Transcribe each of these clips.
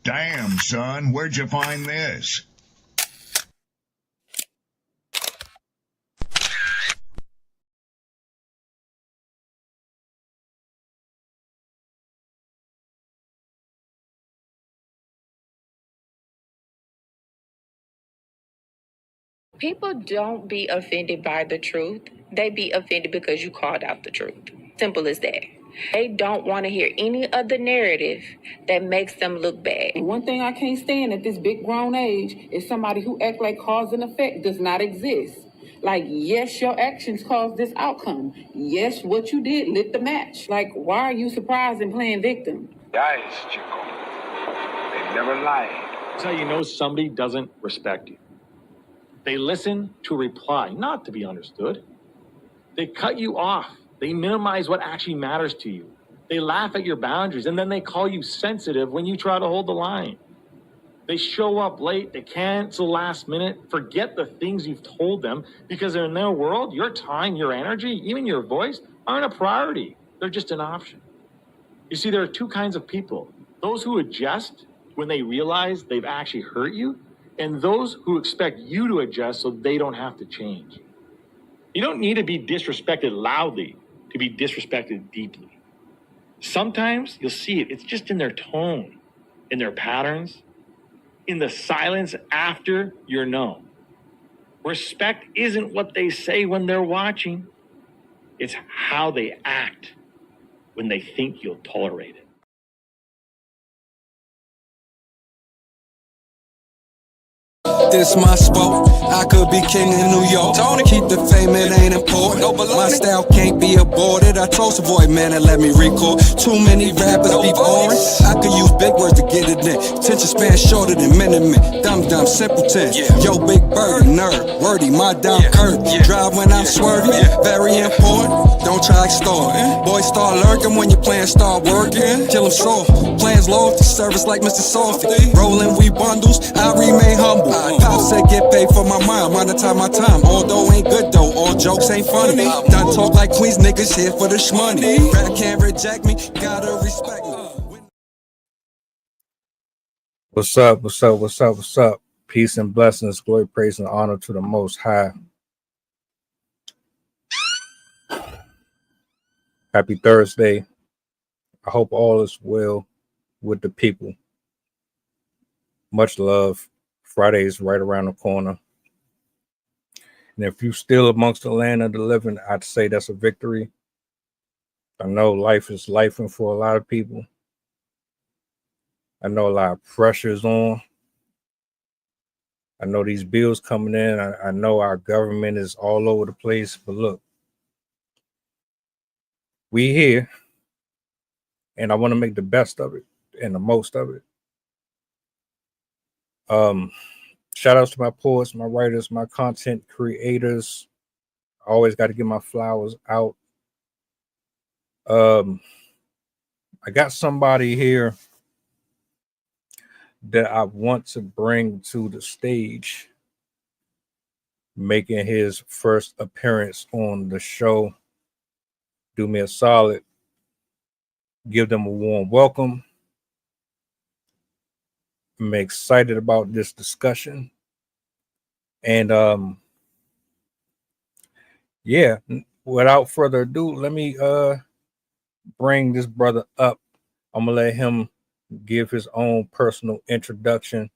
Damn, son, where'd you find this? People don't be offended by the truth. They be offended because you called out the truth. Simple as that. They don't want to hear any other narrative that makes them look bad. And one thing I can't stand at this big grown age is somebody who act like cause and effect does not exist. Like, yes, your actions caused this outcome. Yes, what you did lit the match. Like, why are you surprised and playing victim? Guys, Chico, they never lied. That's how you know somebody doesn't respect you. They listen to reply, not to be understood. They cut you off. They minimize what actually matters to you. They laugh at your boundaries, and then they call you sensitive when you try to hold the line. They show up late, they cancel last minute, forget the things you've told them, because in their world, your time, your energy, even your voice aren't a priority. They're just an option. You see, there are two kinds of people. Those who adjust when they realize they've actually hurt you, and those who expect you to adjust so they don't have to change. You don't need to be disrespected loudly to be disrespected deeply. Sometimes you'll see it. It's just in their tone, in their patterns, in the silence after you're known. Respect isn't what they say when they're watching. It's how they act when they think you'll tolerate it. This my sport. I could be king in New York. Don't keep the fame, it ain't important. My style can't be aborted. I chose a void, man, and let me record. Too many rappers be boring. I could use big words to get it in. Attention span shorter than minute. Dumb, simpleton. Yo, big bird, nerd, wordy, my down curve. Drive when I'm swerving, very important. Don't try extort. Boys start lurking when your plans start working. Kill them soft. Plans loyalty, service like Mr. Softy. Rolling we bundles, I remain humble. Pop said get paid for my mind, monetize my time. Although ain't good though, all jokes ain't funny. Done talk like Queens, niggas here for the shmoney. Rap can't reject me, gotta respect me. What's up? What's up? What's up? What's up? Peace and blessings, glory, praise, and honor to the Most High. Happy Thursday. I hope all is well with the people. Much love. Friday is right around the corner. And if you're still amongst the land of the living, I'd say that's a victory. I know life is lifing for a lot of people. I know a lot of pressure is on. I know these bills coming in. I know our government is all over the place. But look, we here, and I want to make the best of it and the most of it. Shout outs to my poets, my writers, my content creators. I always got to get my flowers out. I got somebody here that I want to bring to the stage, making his first appearance on the show. Do me a solid. Give them a warm welcome. I'm excited about this discussion. And without further ado, let me bring this brother up. I'm gonna let him give his own personal introduction.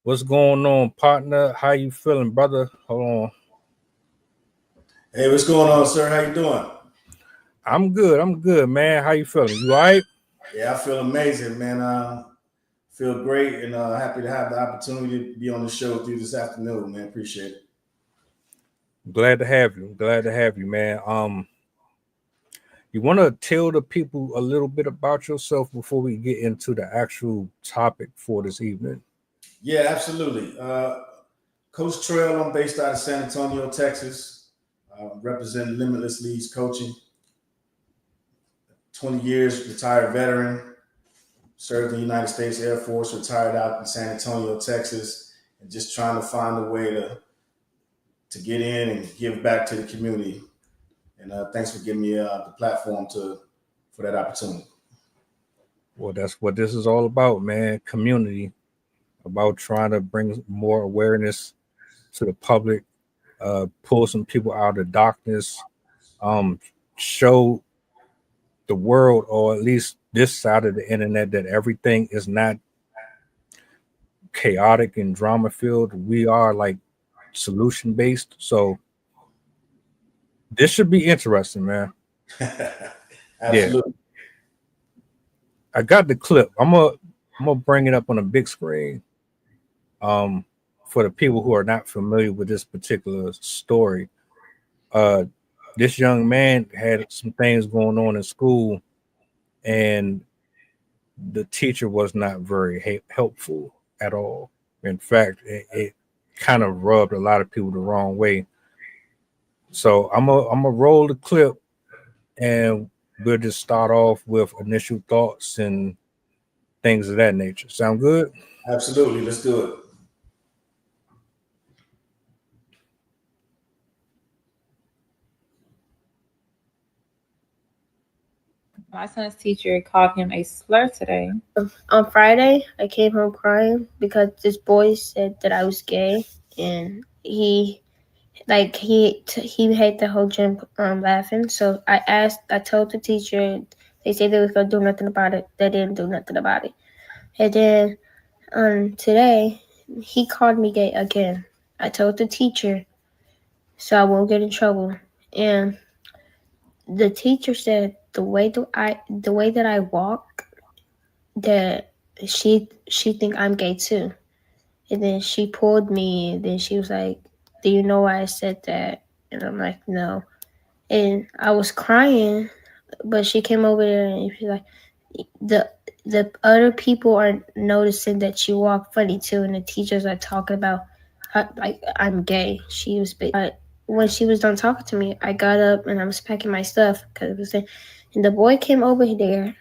What's going on, partner? How you feeling, brother? Hold on. Hey, what's going on, sir? How you doing? I'm good, man. How you feeling? You all right? Yeah, I feel amazing, man. Feel great and happy to have the opportunity to be on the show with you this afternoon, man. Appreciate it. Glad to have you. Man. You want to tell the people a little bit about yourself before we get into the actual topic for this evening? Yeah, absolutely. Coach Trail, I'm based out of San Antonio, Texas. Represent Limitless Leads Coaching. 20 years, retired veteran. Served in the United States Air Force, retired out in San Antonio, Texas, and just trying to find a way to get in and give back to the community. And thanks for giving me the platform for that opportunity. Well, that's what this is all about, man. Community, about trying to bring more awareness to the public, pull some people out of darkness, show the world, or at least this side of the internet, that everything is not chaotic and drama filled. We are like solution based. So this should be interesting, man. Absolutely. Yeah. I got the clip. I'm gonna bring it up on a big screen. For the people who are not familiar with this particular story, this young man had some things going on in school, and the teacher was not very helpful at all. In fact, it kind of rubbed a lot of people the wrong way. So I'm a roll the clip, and we'll just start off with initial thoughts and things of that nature. Sound good? Absolutely. Let's do it. My son's teacher called him a slur today. On Friday, I came home crying because this boy said that I was gay, and he had the whole gym laughing. So I told the teacher. They said they was gonna do nothing about it. They didn't do nothing about it. And then today, he called me gay again. I told the teacher, so I won't get in trouble. And the teacher said the way that I walk, that she think I'm gay too. And then she pulled me, and then she was like, "Do you know why I said that?" And I'm like, "No." And I was crying, but she came over there and she's like, the other people are noticing that you walk funny too, and the teachers are talking about like I'm gay. When she was done talking to me, I got up and I was packing my stuff and the boy came over there,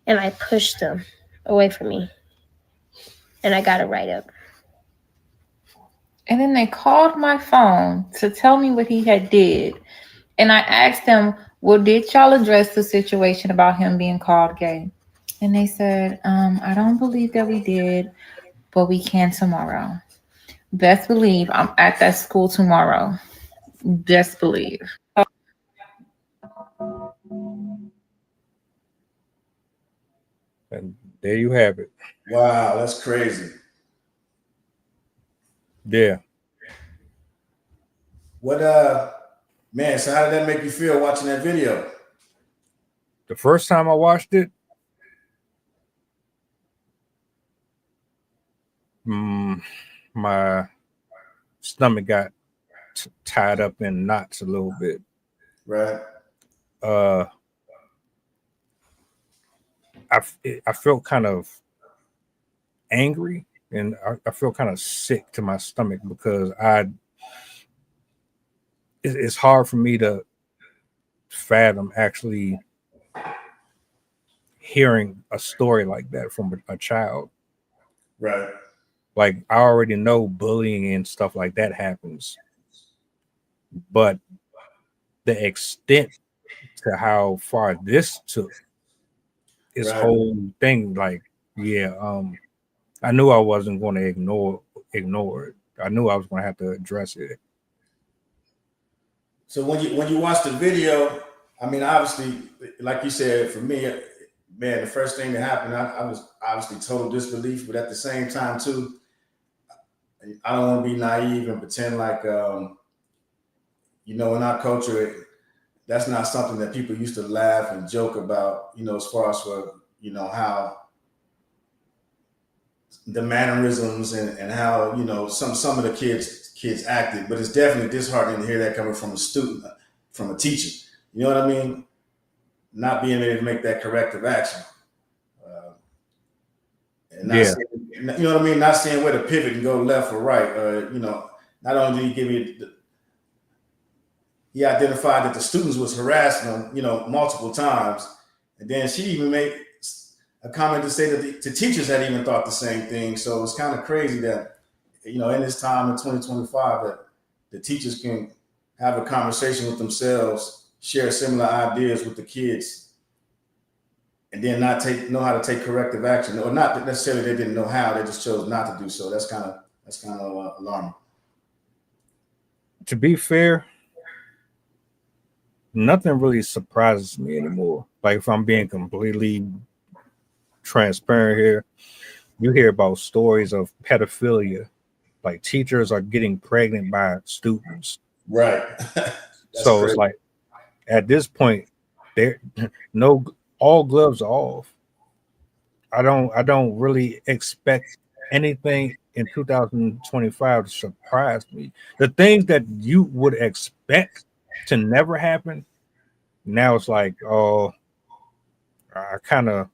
and I pushed him away from me, and I got it right up. And then they called my phone to tell me what he had did. And I asked them, well, did y'all address the situation about him being called gay? And they said, I don't believe that we did, but we can tomorrow. Best believe I'm at that school tomorrow. Best believe. And there you have it. Wow, that's crazy. Yeah. What man, so how did that make you feel watching that video? The first time I watched it, my stomach got tied up in knots a little bit. Right. I felt kind of angry, and I felt kind of sick to my stomach because it's hard for me to fathom actually hearing a story like that from a child. Right. Like, I already know bullying and stuff like that happens, but the extent to how far this took this whole thing, like, yeah, I knew I wasn't going to ignore it. I knew I was going to have to address it. So when you watch the video, I mean, obviously, like you said, for me, man, the first thing that happened, I was obviously total disbelief, but at the same time too, I don't want to be naive and pretend like, in our culture, that's not something that people used to laugh and joke about, as far as how the mannerisms and how, some of the kids acted, but it's definitely disheartening to hear that coming from a student, from a teacher. You know what I mean? Not being able to make that corrective action. And not seeing, you know what I mean? Not seeing where to pivot and go left or right. Not only did he give you he identified that the students was harassing him, multiple times. And then she even made a comment to say that the teachers had even thought the same thing. So it's kind of crazy that, in this time in 2025, that the teachers can have a conversation with themselves, share similar ideas with the kids. and then not know how to take corrective action, or not necessarily they didn't know how, they just chose not to do so. That's kind of alarming. To be fair, nothing really surprises me anymore. Like, if I'm being completely transparent here, you hear about stories of pedophilia. Like, teachers are getting pregnant by students. Right. So crazy. It's like, at this point, all gloves are off. I don't really expect anything in 2025 to surprise me. The things that you would expect to never happen, now it's like, oh, I kind of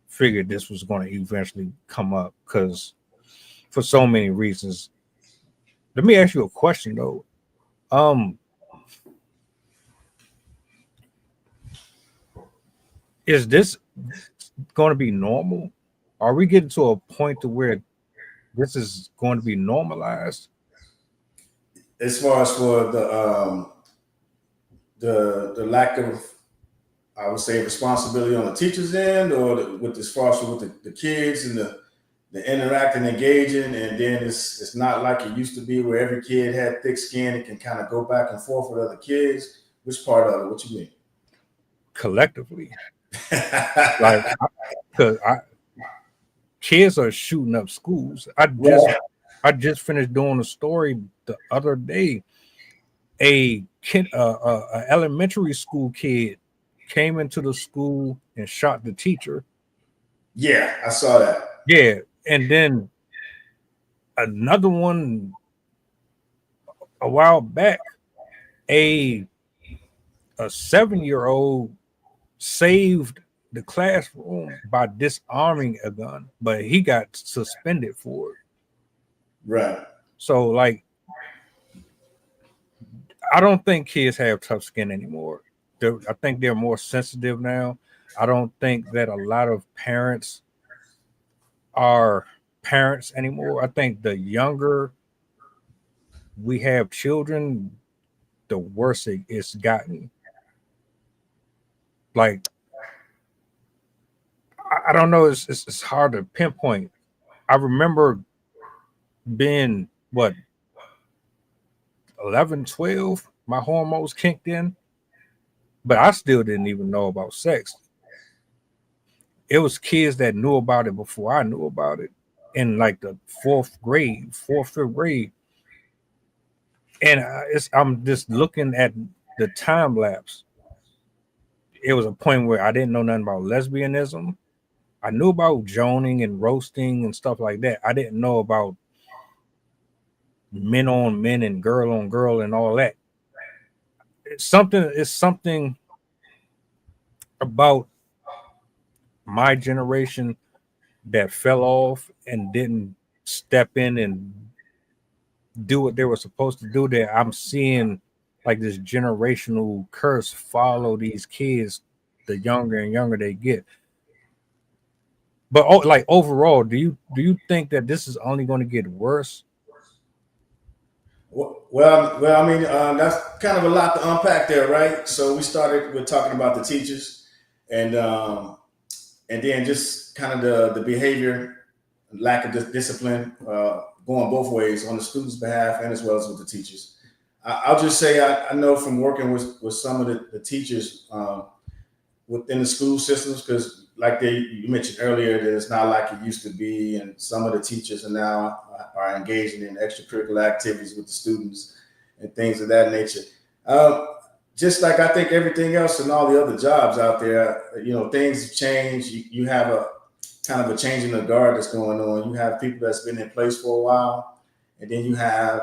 figured this was going to eventually come up, because for so many reasons. Let me ask you a question though. Is this going to be normal? Are we getting to a point to where this is going to be normalized? As far as for the lack of, I would say, responsibility on the teacher's end, or as far as with the kids and the interacting, engaging, and then it's not like it used to be where every kid had thick skin and can kind of go back and forth with other kids. Which part of it? What you mean? Collectively. Like, because kids are shooting up schools. I just finished doing a story the other day. A elementary school kid came into the school and shot the teacher. Yeah, I saw that. Yeah, and then another one a while back, a 7-year-old saved the classroom by disarming a gun, but he got suspended for it. Right. So, like, I don't think kids have tough skin anymore. I think they're more sensitive now. I don't think that a lot of parents are parents anymore. I think the younger we have children, the worse it's gotten. Like, I don't know. It's hard to pinpoint. I remember being, 11, 12, my hormones kicked in, but I still didn't even know about sex. It was kids that knew about it before I knew about it, in like the fifth grade. And I'm just looking at the time lapse. It was a point where I didn't know nothing about lesbianism. I knew about joning and roasting and stuff like that. I didn't know about men on men and girl on girl and all that. It's something about my generation that fell off and didn't step in and do what they were supposed to do, that I'm seeing like this generational curse follow these kids the younger and younger they get. But like, overall, do you think that this is only going to get worse? Well, I mean, that's kind of a lot to unpack there, right? So we started with talking about the teachers, and then just kind of the behavior, lack of discipline, going both ways on the students' behalf and as well as with the teachers. I'll just say I know from working with some of the teachers within the school systems, because like you mentioned earlier, that it's not like it used to be, and some of the teachers are engaging in extracurricular activities with the students and things of that nature. Just like I think everything else and all the other jobs out there, things have changed. You have a kind of a change in the guard that's going on. You have people that's been in place for a while, and then you have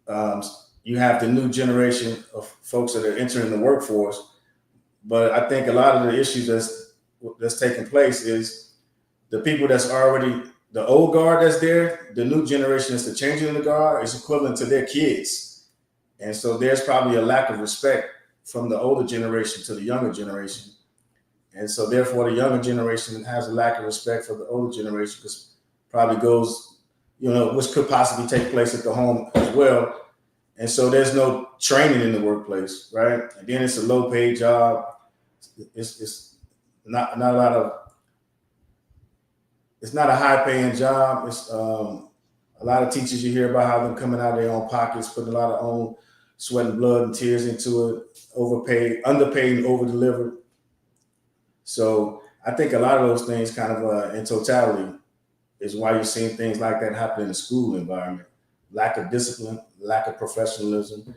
the new generation of folks that are entering the workforce. But I think a lot of the issues that's taking place is the people that's already the old guard that's there. The new generation that's the changing in the guard is equivalent to their kids, and so there's probably a lack of respect from the older generation to the younger generation, and so therefore the younger generation has a lack of respect for the older generation, because probably goes, which could possibly take place at the home as well. And so there's no training in the workplace, right? And then it's a low-paid job. It's not a lot of. It's not a high paying job. It's a lot of teachers, you hear about how them coming out of their own pockets, putting a lot of own sweat and blood and tears into it, overpaid, underpaid, and over delivered. So I think a lot of those things kind of in totality is why you're seeing things like that happen in the school environment. Lack of discipline, lack of professionalism,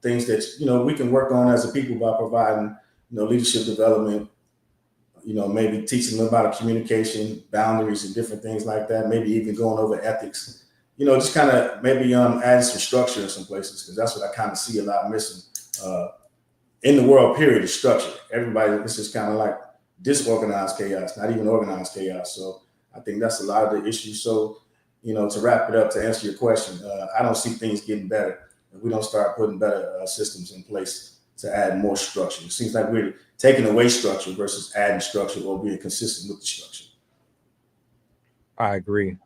things that, we can work on as a people by providing, leadership development, maybe teaching them about communication, boundaries, and different things like that. Maybe even going over ethics. Just kind of maybe adding some structure in some places, because that's what I kind of see a lot missing in the world. Period, is structure. Everybody, this is kind of like disorganized chaos, not even organized chaos. So I think that's a lot of the issues. So to wrap it up, to answer your question, I don't see things getting better if we don't start putting better systems in place to add more structure. It seems like we're taking away structure versus adding structure or being consistent with the structure. I agree.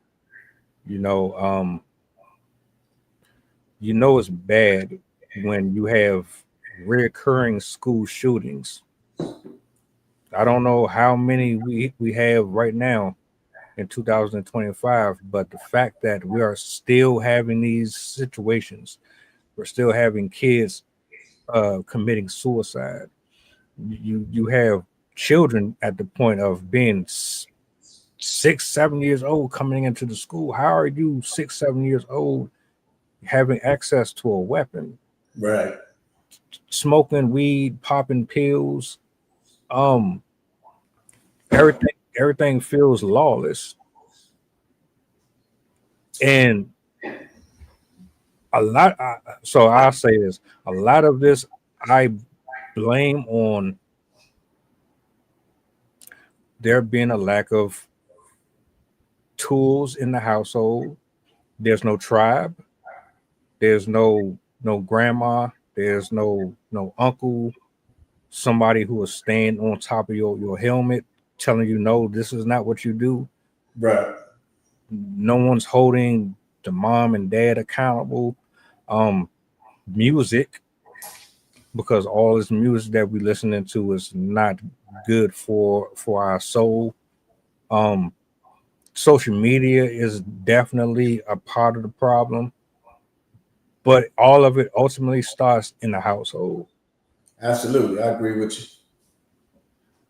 It's bad when you have recurring school shootings. I don't know how many we have right now in 2025, but the fact that we are still having these situations, we're still having kids committing suicide. You have children at the point of being 6-7 years old coming into the school. How are you 6-7 years old having access to a weapon? Right. Smoking weed, popping pills. Everything feels lawless. And so I'll say this, a lot of this I blame on there being a lack of tools in the household. There's no tribe. There's no grandma. There's no uncle, somebody who is staying on top of your helmet, telling you, no, this is not what you do. Right. No one's holding the mom and dad accountable. Music, because all this music that we listening to is not good for our soul. Social media is definitely a part of the problem, but all of it ultimately starts in the household. Absolutely, I agree with you.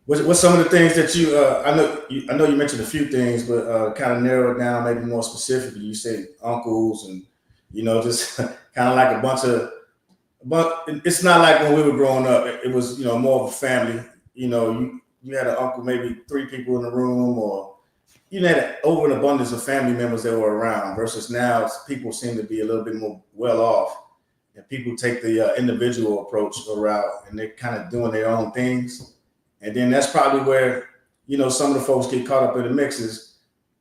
What's some of the things that you? I know you mentioned a few things, but kind of narrow it down, maybe more specifically. You say uncles, and just kind of like a bunch of. But it's not like when we were growing up. It was more of a family. You had an uncle, maybe 3 people in the room, or you had an over an abundance of family members that were around. Versus now, people seem to be a little bit more well off, and people take the individual approach or route, and they're kind of doing their own things. And then that's probably where, some of the folks get caught up in the mixes.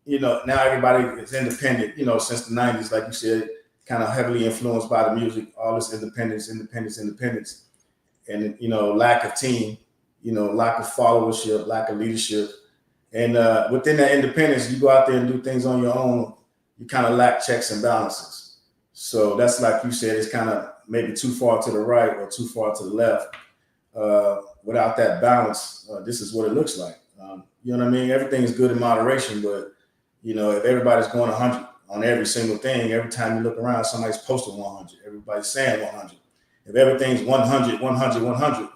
Now everybody is independent, since the 90s, like you said, kind of heavily influenced by the music, all this independence. And, lack of team, lack of followership, lack of leadership. And within that independence, you go out there and do things on your own, you kind of lack checks and balances. So that's like you said, it's kind of maybe too far to the right or too far to the left. Without that balance, this is what it looks like. You know what I mean? Everything is good in moderation, but if everybody's going 100 on every single thing, every time you look around, somebody's posting 100. Everybody's saying 100. If everything's 100, 100, 100,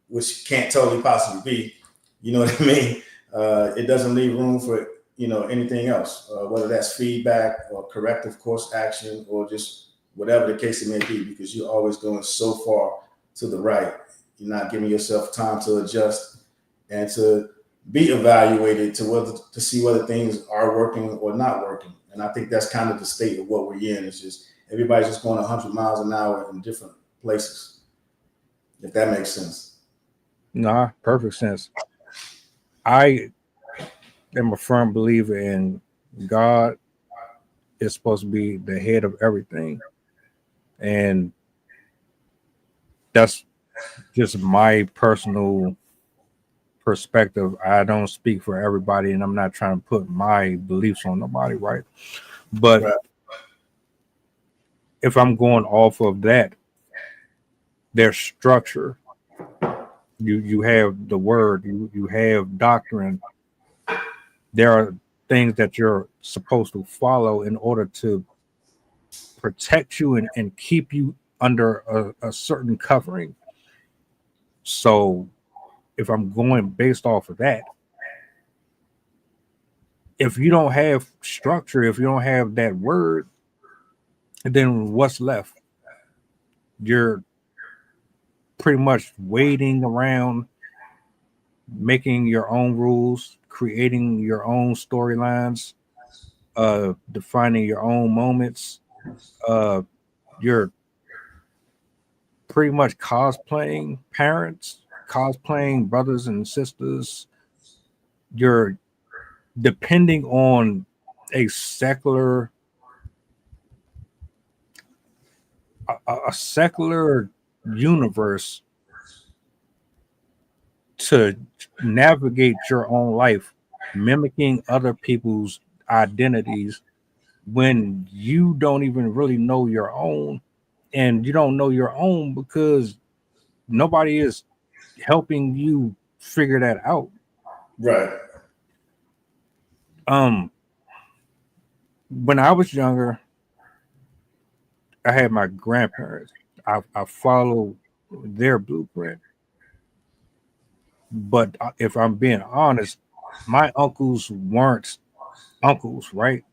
which can't totally possibly be, you know what I mean? It doesn't leave room for anything else, whether that's feedback or corrective course action or just whatever the case it may be, because you're always going so far to the right. You're not giving yourself time to adjust and to be evaluated to see whether things are working or not working. And I think that's kind of the state of what we're in. It's just everybody's just going 100 miles an hour in different places, if that makes sense. Nah, perfect sense. I am a firm believer in God is supposed to be the head of everything. And that's just my personal perspective. I don't speak for everybody, and I'm not trying to put my beliefs on nobody, right? But if I'm going off of that, there's structure. You have the word, you have doctrine. There are things that you're supposed to follow in order to protect you and keep you under a certain covering. So if I'm going based off of that, if you don't have structure, if you don't have that word, then what's left? You're pretty much waiting around, making your own rules, creating your own storylines, defining your own moments. You're pretty much cosplaying parents, cosplaying brothers and sisters. You're depending on a secular a secular universe to navigate your own life, mimicking other people's identities when you don't even really know your own. And you don't know your own because nobody is helping you figure that out. Right. When I was younger, I had my grandparents. I followed their blueprint. But if I'm being honest, my uncles weren't uncles, right?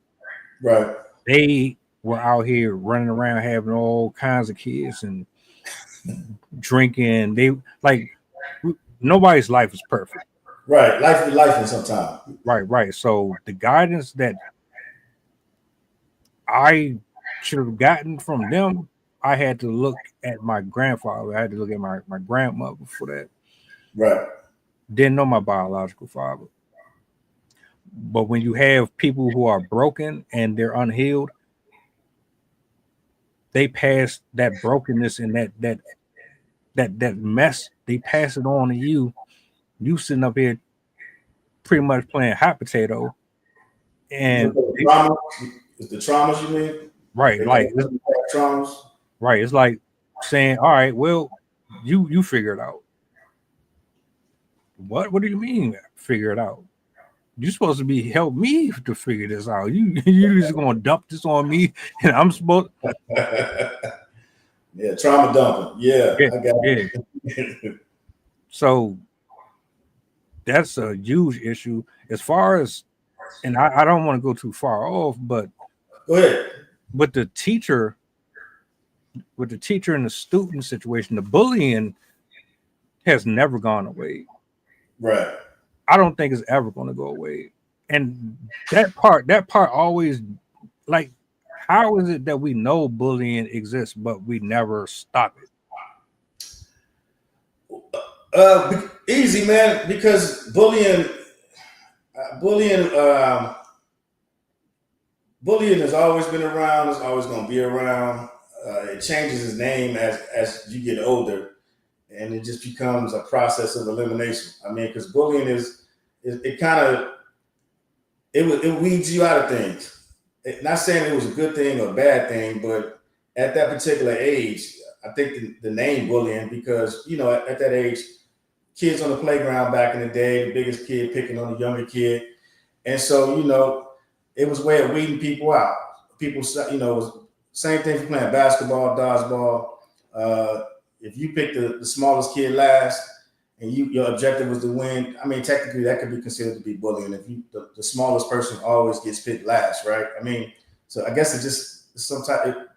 Right. They were out here running around having all kinds of kids and drinking. They like nobody's life is perfect. Right. Life is life sometimes. Right. So the guidance that I should have gotten from them, I had to look at my grandfather. I had to look at my grandmother for that. Right. Didn't know my biological father. But when you have people who are broken and they're unhealed, they pass that brokenness and that mess, they pass it on to you. You sitting up here pretty much playing hot potato. And the traumas you mean? Right, like traumas. Right. It's like saying, all right, well, you figure it out. What do you mean figure it out? You're supposed to be help me to figure this out. You just gonna dump this on me and I'm supposed Yeah, trauma dumping. Yeah. I got it. So that's a huge issue as far as, and I don't want to go too far off, but go ahead. With the teacher and the student situation, the bullying has never gone away. Right. I don't think it's ever going to go away. And that part always, like, how is it that we know bullying exists, but we never stop it? Easy, man, because bullying has always been around. It's always going to be around. It changes its name as you get older, and it just becomes a process of elimination. I mean, because bullying it weeds you out of things. Not saying it was a good thing or a bad thing, but at that particular age, I think the name bullying, because at that age, kids on the playground back in the day, the biggest kid picking on the younger kid, and so it was a way of weeding people out. People, it was same thing for playing basketball, dodgeball. If you pick the smallest kid last, and your objective was to win, I mean, technically that could be considered to be bullying. If the smallest person always gets picked last, right? I mean, so I guess it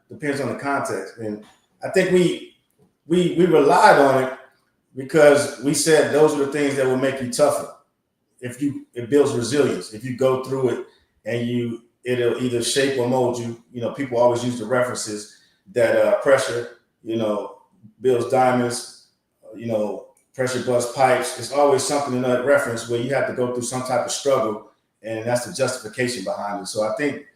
depends on the context, and I think we relied on it because we said those are the things that will make you tougher. It builds resilience. If you go through it and it'll either shape or mold you. People always use the references that pressure, builds diamonds, pressure busts pipes. It's always something in that reference where you have to go through some type of struggle, and that's the justification behind it. So I think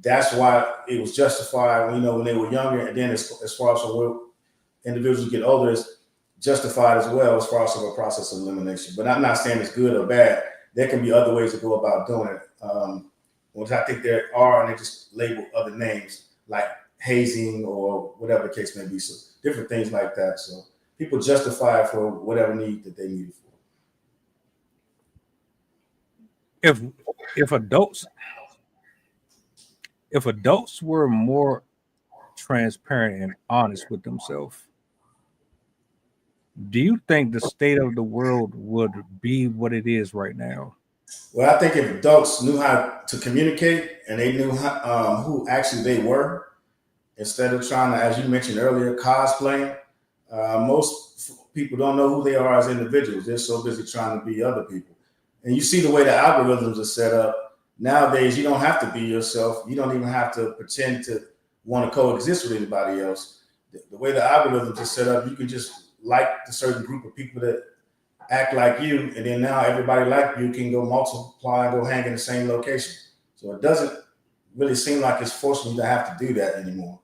that's why it was justified, when they were younger, and then as far as when individuals get older, it's justified as well as far as a process of elimination. But I'm not saying it's good or bad. There can be other ways to go about doing it, which I think there are, and they just label other names like hazing or whatever the case may be. So different things like that. So people justify it for whatever need that they need it for. If adults were more transparent and honest with themselves, do you think the state of the world would be what it is right now? Well, I think if adults knew how to communicate and they knew who actually they were, instead of trying to, as you mentioned earlier, cosplay, most people don't know who they are as individuals. They're so busy trying to be other people. And you see the way the algorithms are set up. Nowadays, you don't have to be yourself. You don't even have to pretend to want to coexist with anybody else. The way the algorithms are set up, you can just like the certain group of people that act like you, and then now everybody like you can go multiply and go hang in the same location. So it doesn't really seem like it's forcing you to have to do that anymore.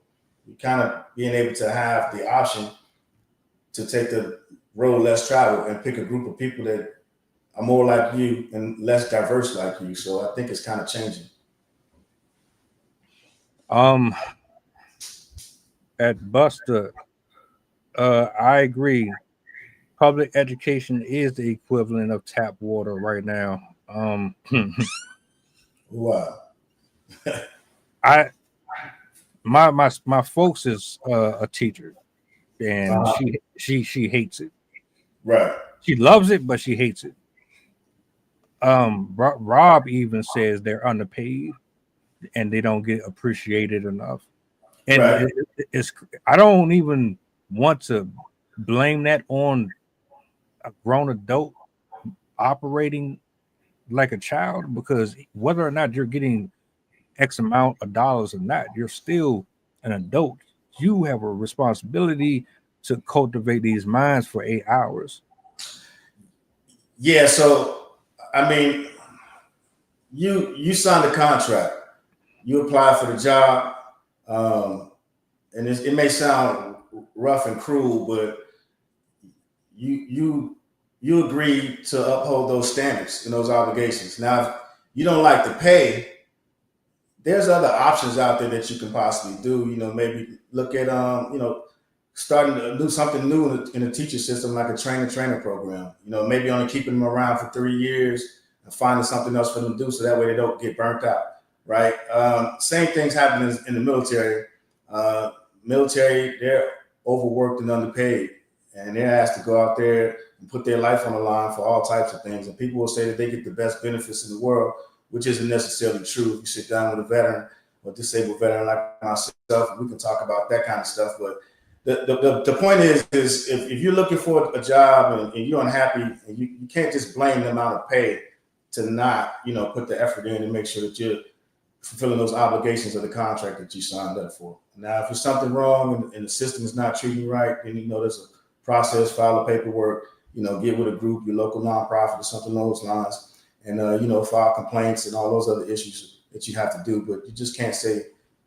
You're kind of being able to have the option to take the road less traveled and pick a group of people that are more like you and less diverse like you. So I think it's kind of changing. At Buster, I agree. Public education is the equivalent of tap water right now. Wow. My folks is a teacher, and she hates it. Right. She loves it, but she hates it. Rob even says they're underpaid and they don't get appreciated enough. And right. it's I don't even want to blame that on a grown adult operating like a child, because whether or not you're getting X amount of dollars or not, you're still an adult. You have a responsibility to cultivate these minds for 8 hours. Yeah, so I mean, you signed a contract, you applied for the job, and it may sound rough and cruel, but you agreed to uphold those standards and those obligations. Now, if you don't like the pay, there's other options out there that you can possibly do. Maybe look at starting to do something new in the teacher system, like a trainer program. Maybe only keeping them around for 3 years and finding something else for them to do, so that way they don't get burnt out. Right. Same things happen in the military. Military, they're overworked and underpaid, and they're asked to go out there and put their life on the line for all types of things. And people will say that they get the best benefits in the world, which isn't necessarily true. If you sit down with a veteran or disabled veteran like myself, we can talk about that kind of stuff. But the point is if you're looking for a job and you're unhappy, and you can't just blame the amount of pay to not, put the effort in and make sure that you're fulfilling those obligations of the contract that you signed up for. Now, if there's something wrong and the system is not treating you right, then there's a process, file the paperwork, get with a group, your local nonprofit or something along those lines, and file complaints and all those other issues that you have to do. But you just can't say,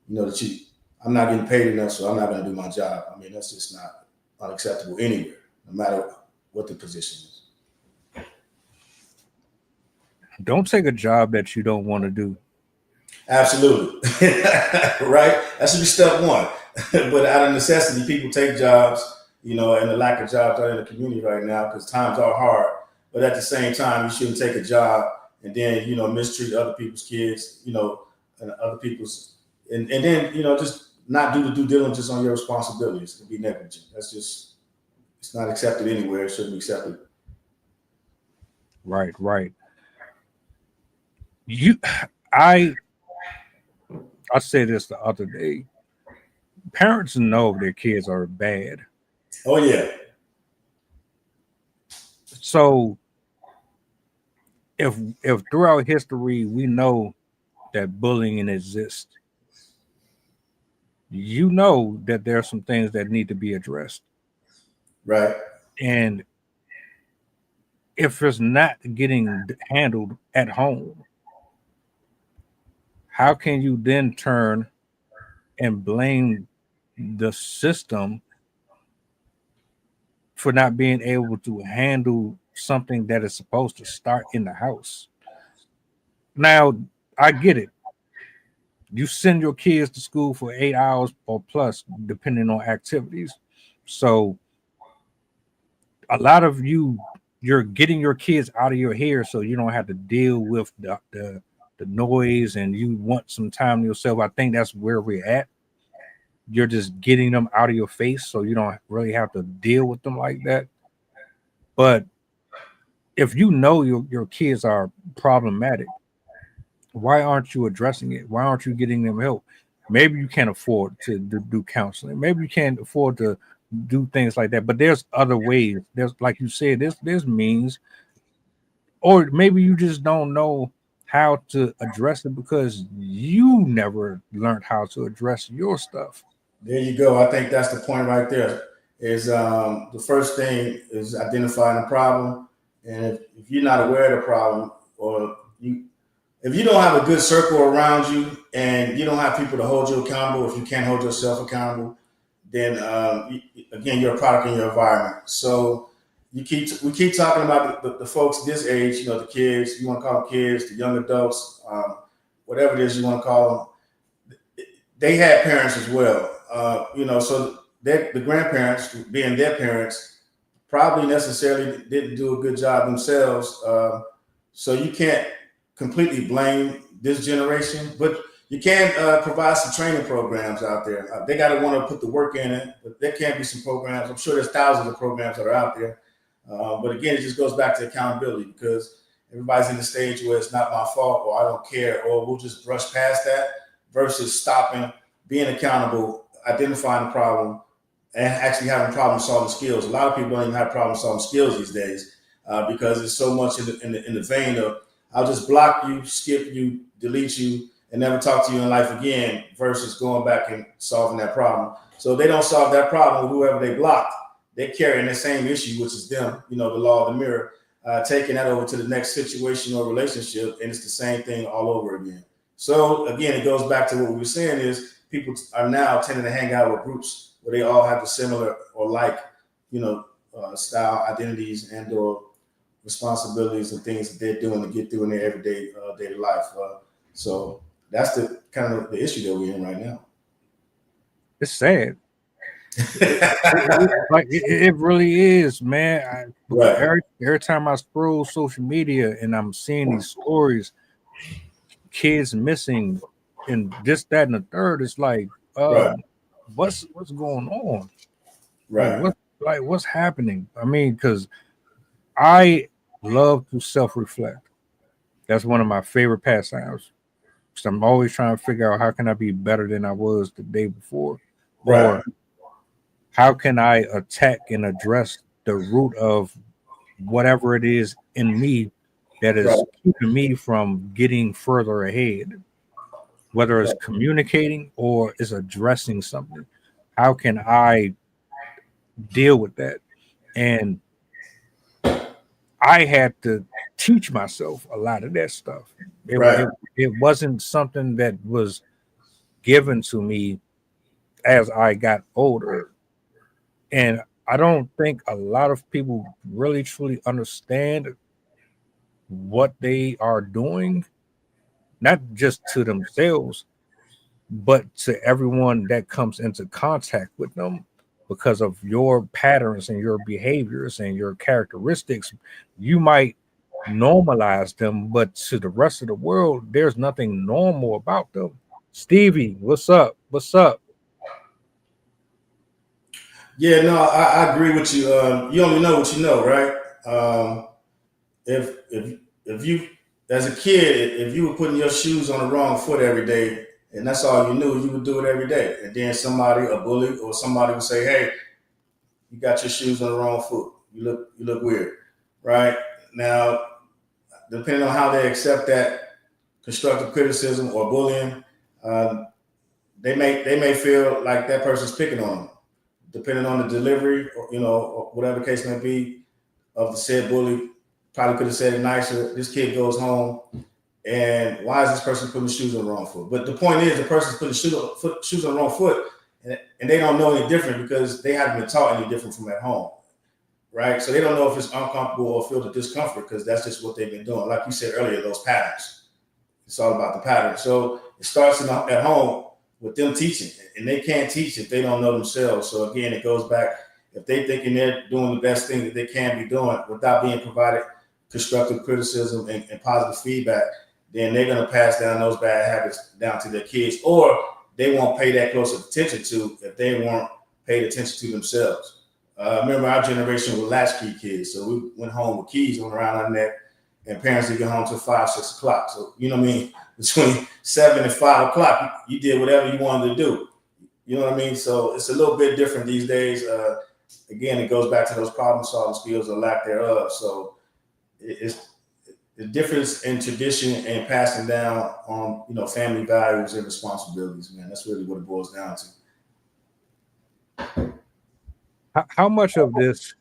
that I'm not getting paid enough, so I'm not going to do my job. I mean, that's just not unacceptable anywhere, no matter what the position is. Don't take a job that you don't want to do. Absolutely. Right? That should be step one. But out of necessity, people take jobs, and the lack of jobs out in the community right now, because times are hard. But at the same time, you shouldn't take a job and then, mistreat other people's kids, and other people's, and then, just not do the due diligence on your responsibilities to be negligent. That's just, it's not accepted anywhere. It shouldn't be accepted. Right. I said this the other day. Parents know their kids are bad. Oh, yeah. So if throughout history we know that bullying exists, that there are some things that need to be addressed. Right. And if it's not getting handled at home, how can you then turn and blame the system for not being able to handle something that is supposed to start in the house? Now, I get it. You send your kids to school for 8 hours or plus, depending on activities. So a lot of you're getting your kids out of your hair so you don't have to deal with the noise, and you want some time to yourself. I think that's where we're at. You're just getting them out of your face so you don't really have to deal with them like that. But if you know your kids are problematic, why aren't you addressing it? Why aren't you getting them help? Maybe you can't afford to do counseling. Maybe you can't afford to do things like that. But there's other ways. There's, like you said, there's means, or maybe you just don't know how to address it because you never learned how to address your stuff. There you go. I think that's the point right there. Is the first thing is identifying the problem, and if you're not aware of the problem, or if you don't have a good circle around you, and you don't have people to hold you accountable, if you can't hold yourself accountable, then again, you're a product in your environment. So we keep talking about the folks this age, you know, the kids, you want to call them kids, the young adults, whatever it is you want to call them. They had parents as well, you know, so the grandparents, being their parents, probably necessarily didn't do a good job themselves. So you can't completely blame this generation, but you can provide some training programs out there. They got to want to put the work in it, but there can be some programs. I'm sure there's thousands of programs that are out there. But again, it just goes back to accountability, because everybody's in the stage where it's not my fault, or I don't care, or we'll just brush past that, versus stopping, being accountable, identifying the problem, and actually having problem solving skills. A lot of people don't even have problem solving skills these days because it's so much in the vein of, I'll just block you, skip you, delete you, and never talk to you in life again, versus going back and solving that problem. So they don't solve that problem with whoever they blocked. They're carrying the same issue, which is them, you know, the law of the mirror, taking that over to the next situation or relationship, and it's the same thing all over again. So again, it goes back to what we were saying is people are now tending to hang out with groups where they all have the similar or like, you know, style, identities, and or responsibilities and things that they're doing to get through in their everyday daily life. So that's the kind of the issue that we're in right now. It's sad. It really is, man. Right. Every time I scroll social media and I'm seeing these stories, kids missing, and this, that, and the third, it's like, Right. what's going on? Right. What's happening? I mean, because I love to self-reflect. That's one of my favorite pastimes. So I'm always trying to figure out how can I be better than I was the day before, Right. or how can I attack and address the root of whatever it is in me that is keeping me from getting further ahead, whether it's communicating or is addressing something. How can I deal with that? And I had to teach myself a lot of that stuff. It wasn't something that was given to me as I got older. And I don't think a lot of people really truly understand what they are doing, not just to themselves, but to everyone that comes into contact with them. Because of your patterns and your behaviors and your characteristics, you might normalize them, but to the rest of the world, there's nothing normal about them. Stevie, what's up? What's up? Yeah, no, I agree with you. You only know what you know, right? If you, as a kid, if you were putting your shoes on the wrong foot every day, and that's all you knew, you would do it every day. And then somebody, a bully or somebody would say, "Hey, you got your shoes on the wrong foot. You look weird." Right? Now, depending on how they accept that constructive criticism or bullying, they may feel like that person's picking on them. Depending on the delivery, or, you know, or whatever the case may be, of the said bully, probably could have said it nicer. This kid goes home, and why is this person putting shoes on the wrong foot? But the point is, the person's putting shoes on the wrong foot, and they don't know any different because they haven't been taught any different from at home, right? So they don't know if it's uncomfortable or feel the discomfort because that's just what they've been doing. Like you said earlier, those patterns. It's all about the pattern. So it starts at home with them teaching, and they can't teach if they don't know themselves. So again, it goes back. if they thinking they're doing the best thing that they can be doing without being provided constructive criticism and positive feedback, then they're going to pass down those bad habits down to their kids, or they won't pay that close attention to if they weren't paid attention to themselves. Remember, our generation were latchkey kids, so we went home with keys on around our neck, and parents didn't get home till 5, 6 o'clock. So, you know what I mean? Between 7 and 5 o'clock, you did whatever you wanted to do. You know what I mean? So it's a little bit different these days. Again, it goes back to those problem-solving skills or lack thereof. So it's the difference in tradition and passing down on, you know, family values and responsibilities, man. That's really what it boils down to. How much of this?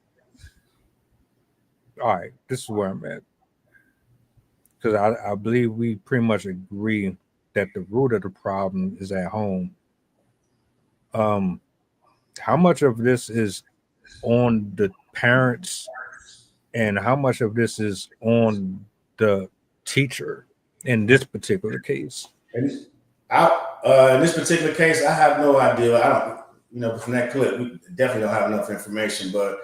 All right, this is where I'm at, because I believe we pretty much agree that the root of the problem is at home. How much of this is on the parents, and how much of this is on the teacher in this particular case? In this particular case, I have no idea. I don't, you know, from that clip, we definitely don't have enough information, but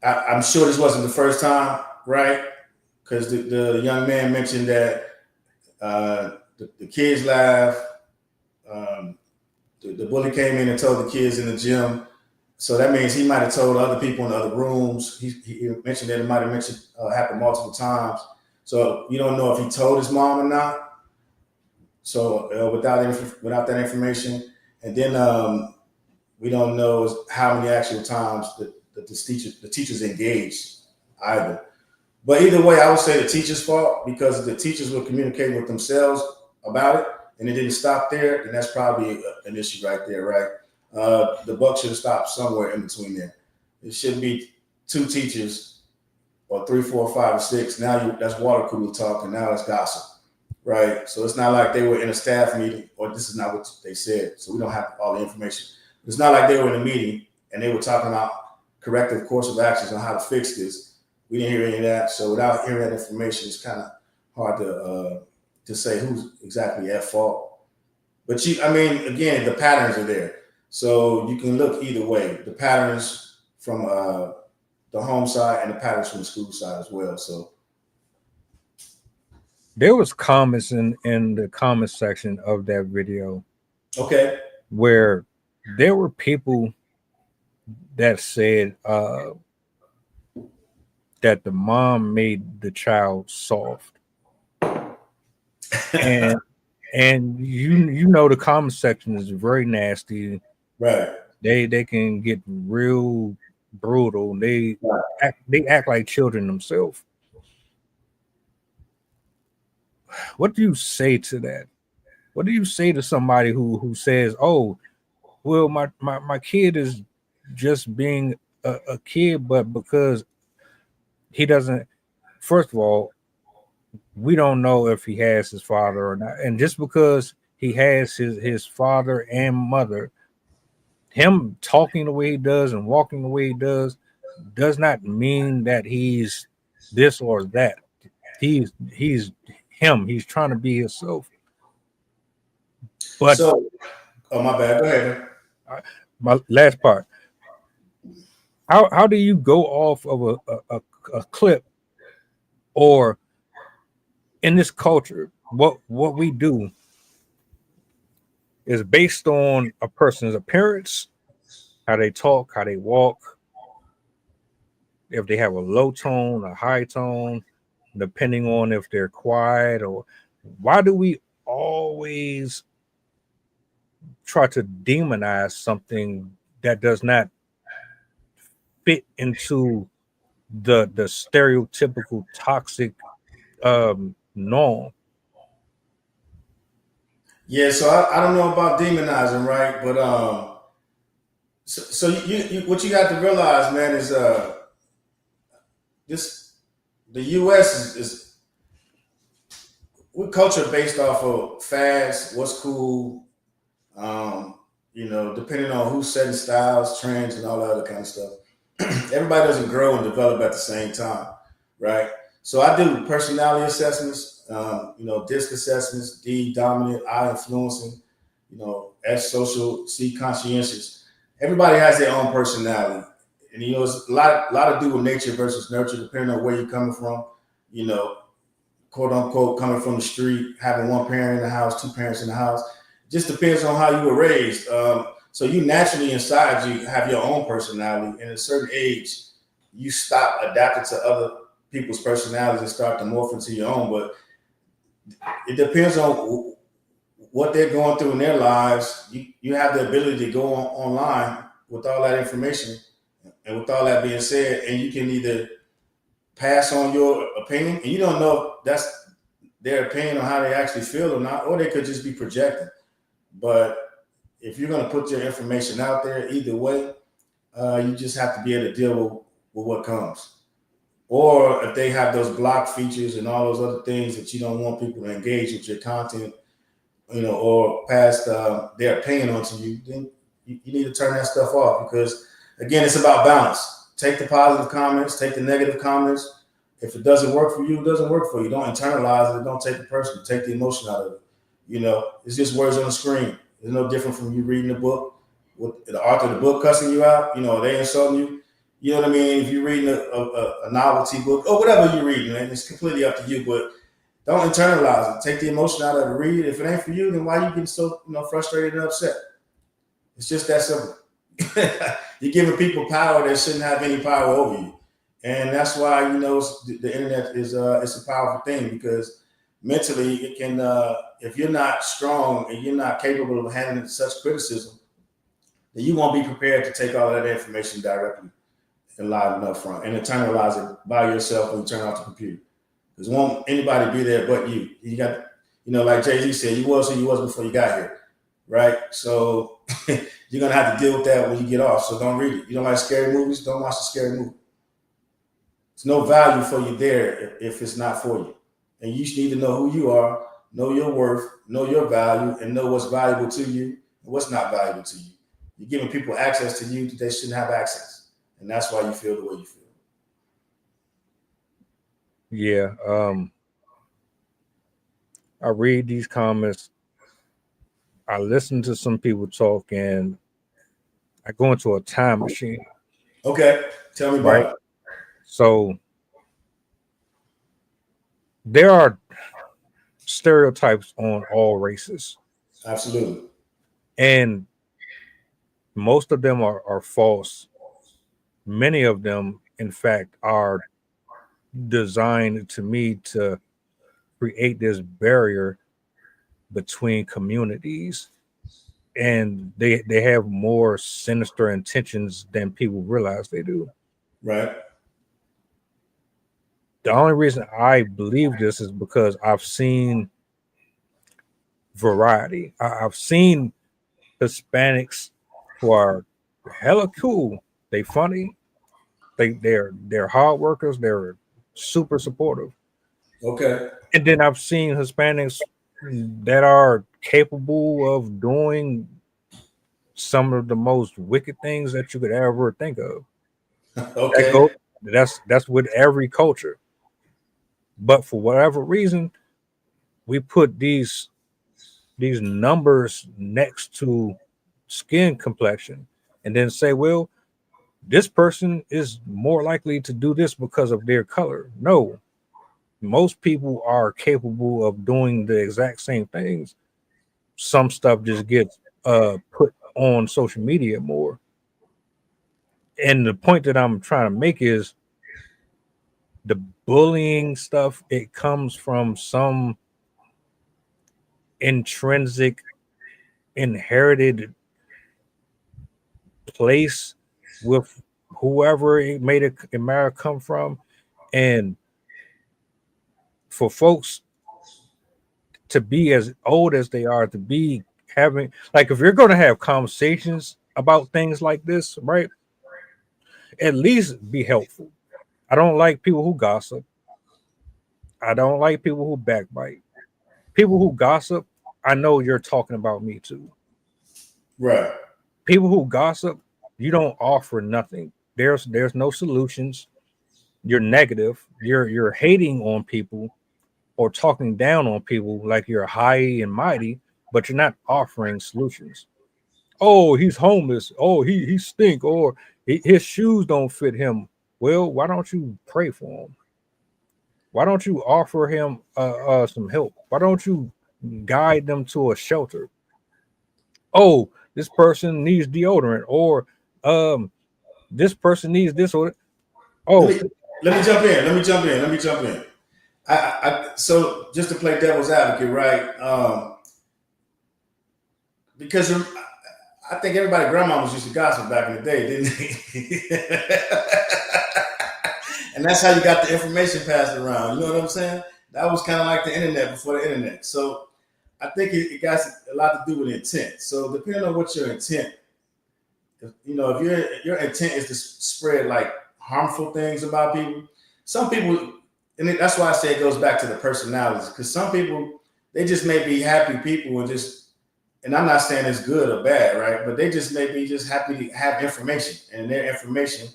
I'm sure this wasn't the first time, right? Because the young man mentioned that the kids laughed. The bully came in and told the kids in the gym. So that means he might have told other people in the other rooms. He mentioned that it might have happened multiple times. So you don't know if he told his mom or not. So without that information, and then we don't know how many actual times that the teachers engaged either. But either way, I would say the teacher's fault, because the teachers were communicating with themselves about it, and it didn't stop there, then that's probably an issue right there, right? The buck should have stopped somewhere in between there. It shouldn't be 2 teachers or 3, 4, 5, or 6. Now that's water cooler talk, and now it's gossip, right? So it's not like they were in a staff meeting, or this is not what they said. So we don't have all the information. It's not like they were in a meeting and they were talking about corrective course of actions on how to fix this. We didn't hear any of that. So without hearing that information, it's kind of hard to say who's exactly at fault. But again, the patterns are there. So you can look either way. The patterns from the home side and the patterns from the school side as well. So there was comments in the comment section of that video. Okay. Where there were people that said that the mom made the child soft. and you know the comment section is very nasty. Right. They can get real brutal. They act like children themselves. What do you say to that? What do you say to somebody who says, "Oh, well, my kid is just being a kid, but because he doesn't," first of all, we don't know if he has his father or not. And just because he has his father and mother, him talking the way he does and walking the way he does not mean that he's this or that. He's him. He's trying to be himself. But oh, my bad. Go ahead. My last part. How do you go off of a clip, or in this culture, what we do is based on a person's appearance, how they talk, how they walk, if they have a low tone, a high tone, depending on if they're quiet, or why do we always try to demonize something that does not fit into the stereotypical toxic norm? Yeah, so I don't know about demonizing, right? But so you what you got to realize, man, is the U.S. is we're culture based off of fads, what's cool, depending on who's setting styles, trends, and all that other kind of stuff. Everybody doesn't grow and develop at the same time, right? So I do personality assessments, DISC assessments, D, dominant, I, influencing, S, social, C, conscientious. everybody has their own personality, and you know, it's a lot to do with nature versus nurture, depending on where you're coming from. You know, quote unquote, coming from the street, having one parent in the house, two parents in the house. Just depends on how you were raised. So you naturally inside you have your own personality, and at a certain age, you stop adapting to other people's personalities and start to morph into your own. But it depends on what they're going through in their lives. You have the ability to go online with all that information, and with all that being said, and you can either pass on your opinion, and you don't know if that's their opinion on how they actually feel or not, or they could just be projecting. But if you're going to put your information out there, either way, you just have to be able to deal with what comes. Or if they have those block features and all those other things that you don't want people to engage with your content, you know, or pass their opinion onto you, then you need to turn that stuff off, because again, it's about balance. Take the positive comments, take the negative comments. If it doesn't work for you, it doesn't work for you. Don't internalize it. Don't take it personally. Take the emotion out of it. You know, it's just words on the screen. It's no different from you reading a book with the author of the book cussing you out. You know, they insulting you. You know what I mean? If you're reading a novelty book or whatever you're reading, man, it's completely up to you. But don't internalize it. Take the emotion out of it. Read it. If it ain't for you, then why you getting so frustrated and upset? It's just that simple. You're giving people power that shouldn't have any power over you, and that's why the internet is it's a powerful thing, because mentally it can if you're not strong and you're not capable of handling such criticism, then you won't be prepared to take all that information directly and live up front and internalize it by yourself when you turn off the computer. Because won't anybody be there but you. You got, like Jay-Z said, you was who you was before you got here, right? So you're gonna have to deal with that when you get off. So don't read it. You don't like scary movies? Don't watch the scary movie. There's no value for you there if it's not for you. And you need to know who you are, know your worth, know your value, and know what's valuable to you and what's not valuable to you. You're giving people access to you that they shouldn't have access. And that's why you feel the way you feel. Yeah. I read these comments. I listen to some people talk, and I go into a time machine. Okay. Tell me about it. So there are stereotypes on all races. Absolutely. And most of them are false. Many of them, in fact, are designed to me to create this barrier between communities, and they have more sinister intentions than people realize they do. Right. The only reason I believe this is because I've seen variety. I've seen Hispanics who are hella cool. They funny. They're hard workers. They're super supportive. Okay. And then I've seen Hispanics that are capable of doing some of the most wicked things that you could ever think of. Okay. That's with every culture. But for whatever reason, we put these numbers next to skin complexion and then say, well, this person is more likely to do this because of their color. No, most people are capable of doing the exact same things. Some stuff just gets put on social media more. And the point that I'm trying to make is the bullying stuff, it comes from some intrinsic, inherited place with whoever it might have come from. And for folks to be as old as they are, to be having, like, if you're going to have conversations about things like this, right, at least be helpful. I don't like people who gossip. I don't like people who backbite. People who gossip, I know you're talking about me too. Right. People who gossip, you don't offer nothing. There's no solutions. You're negative. You're hating on people or talking down on people like you're high and mighty, but you're not offering solutions. Oh, he's homeless. Oh, he stink. Or his shoes don't fit him. Well, why don't you pray for him? Why don't you offer him some help? Why don't you guide them to a shelter? Oh, this person needs deodorant, or this person needs this, or let me jump in. Let me jump in. So just to play devil's advocate, right? Because I think everybody grandmamas used to gossip back in the day, didn't they? And that's how you got the information passed around. You know what I'm saying? That was kind of like the internet before the internet. So I think it got a lot to do with intent. So depending on what your intent, if your intent is to spread like harmful things about people, some people, and that's why I say it goes back to the personalities, because some people, they just may be happy people and I'm not saying it's good or bad, right? But they just may be just happy to have information, and their information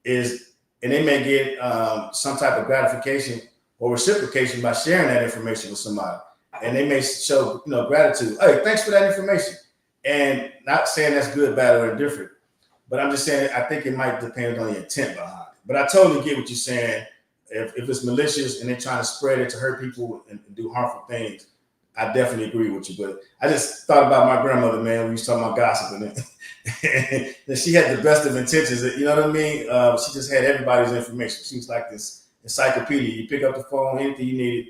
is, and they may get some type of gratification or reciprocation by sharing that information with somebody, and they may show gratitude. Hey, thanks for that information, and not saying that's good, bad, or indifferent, but I'm just saying I think it might depend on the intent behind it. But I totally get what you're saying. If it's malicious and they're trying to spread it to hurt people and do harmful things, I definitely agree with you. But I just thought about my grandmother, man, when you was talking about gossiping. And she had the best of intentions. You know what I mean? She just had everybody's information. She was like this encyclopedia. You pick up the phone, anything you needed,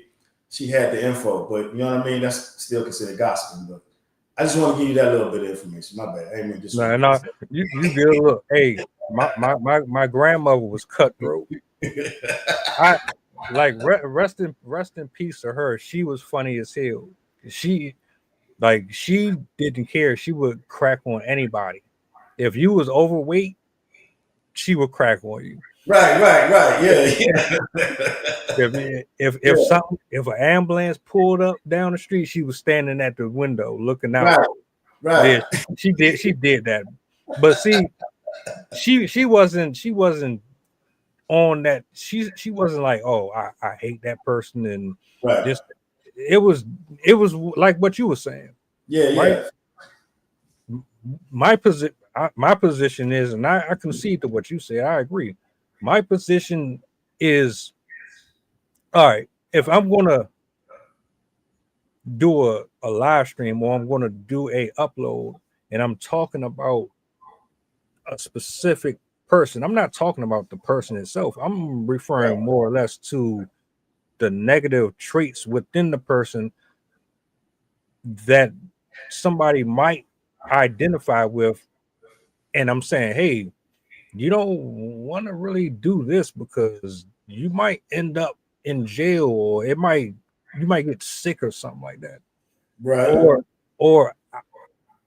she had the info. But you know what I mean? That's still considered gossiping. But I just want to give you that little bit of information. My bad. Hey, man, no, you good. Look, hey, my grandmother was cutthroat. I like rest in peace to her. She was funny as hell. She didn't care. She would crack on anybody. If you was overweight, she would crack on you. Right. Yeah. If an ambulance pulled up down the street, she was standing at the window looking out. Right. Yeah, she did that. But see, she wasn't on that. She wasn't like, oh, I hate that person, and just it was like what you were saying. Yeah, right? Yeah. My position is, and I concede to what you say. I agree. My position is, all right, if I'm gonna do a live stream or I'm gonna do a upload and I'm talking about a specific person, I'm not talking about the person itself. I'm referring more or less to the negative traits within the person that somebody might identify with. And I'm saying, hey, you don't want to really do this because you might end up in jail, or you might get sick or something like that. Right. Or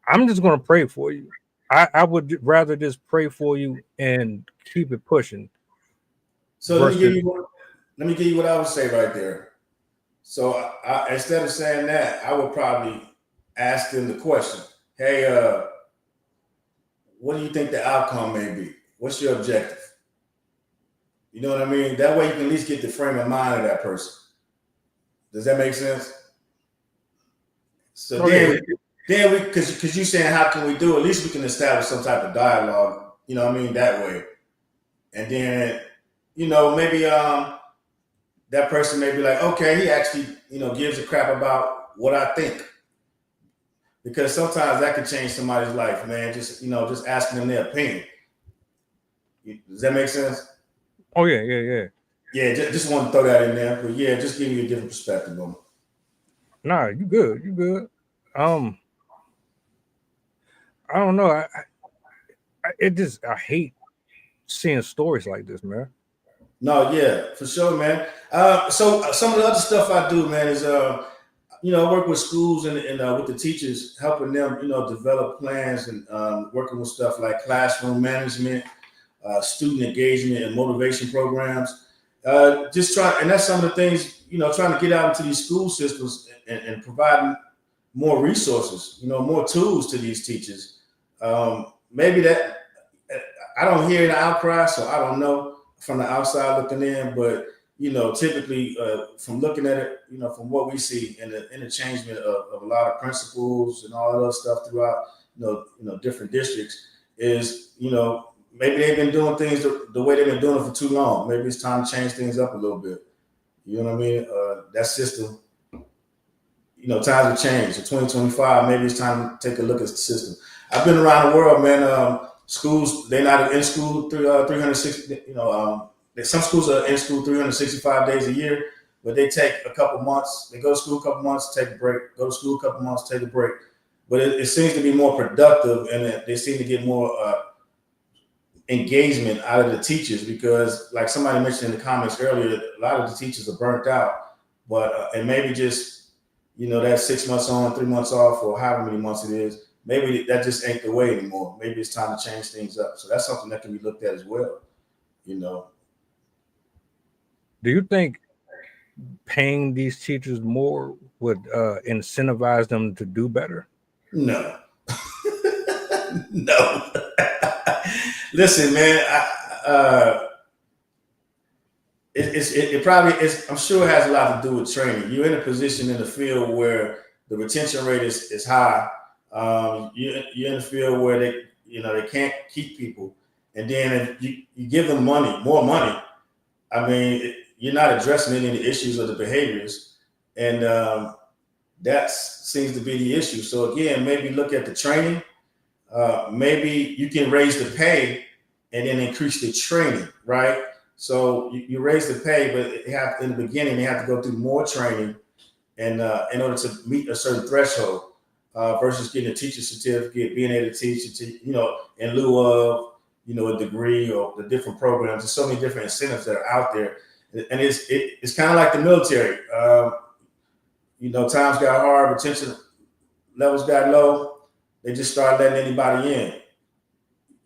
I'm just going to pray for you. I would rather just pray for you and keep it pushing. So let me give you what I would say right there. So I, instead of saying that, I would probably ask them the question, hey, what do you think the outcome may be? What's your objective? You know what I mean? That way you can at least get the frame of mind of that person. Does that make sense? So then we, because you're saying, how can we do it? At least we can establish some type of dialogue, you know what I mean, that way. And then, maybe that person may be like, okay, he actually, gives a crap about what I think. Because sometimes that can change somebody's life, man. Just asking them their opinion. Does that make sense? Oh yeah. Yeah, just want to throw that in there. But yeah, just give you a different perspective on it. Nah, you good. I don't know. I hate seeing stories like this, man. No, yeah, for sure, man. So some of the other stuff I do, man, is I work with schools and with the teachers, helping them, develop plans and working with stuff like classroom management, student engagement, and motivation programs. And that's some of the things, trying to get out into these school systems and providing more resources, more tools to these teachers. Maybe that I don't hear the outcry, so I don't know from the outside looking in, but typically from looking at it, from what we see in the interchangement of a lot of principals and all of that stuff throughout different districts is, maybe they've been doing things the way they've been doing it for too long. Maybe it's time to change things up a little bit. You know what I mean? That system, times have changed. In 2025, maybe it's time to take a look at the system. I've been around the world, man. Schools, they're not in school 360, some schools are in school 365 days a year, but they take a couple months. They go to school a couple months, take a break. Go to school a couple months, take a break. But it seems to be more productive, and they seem to get more engagement out of the teachers because, like somebody mentioned in the comments earlier, a lot of the teachers are burnt out. But and maybe just that 6 months on, 3 months off, or however many months it is, maybe that just ain't the way anymore. Maybe it's time to change things up. So that's something that can be looked at as well. Do you think paying these teachers more would incentivize them to do better? No. No. Listen, man, it probably is. I'm sure it has a lot to do with training. You're in a position in the field where the retention rate is high. You're in a field where they can't keep people, and then if you give them more money, I mean, you're not addressing any of the issues or the behaviors, and that seems to be the issue. So again, maybe look at the training. Maybe you can raise the pay and then increase the training, right? So you raise the pay, but in the beginning, they have to go through more training and in order to meet a certain threshold versus getting a teacher certificate, being able to teach, in lieu of, a degree or the different programs. There's so many different incentives that are out there. And it's kind of like the military. Times got hard, retention levels got low. They just started letting anybody in.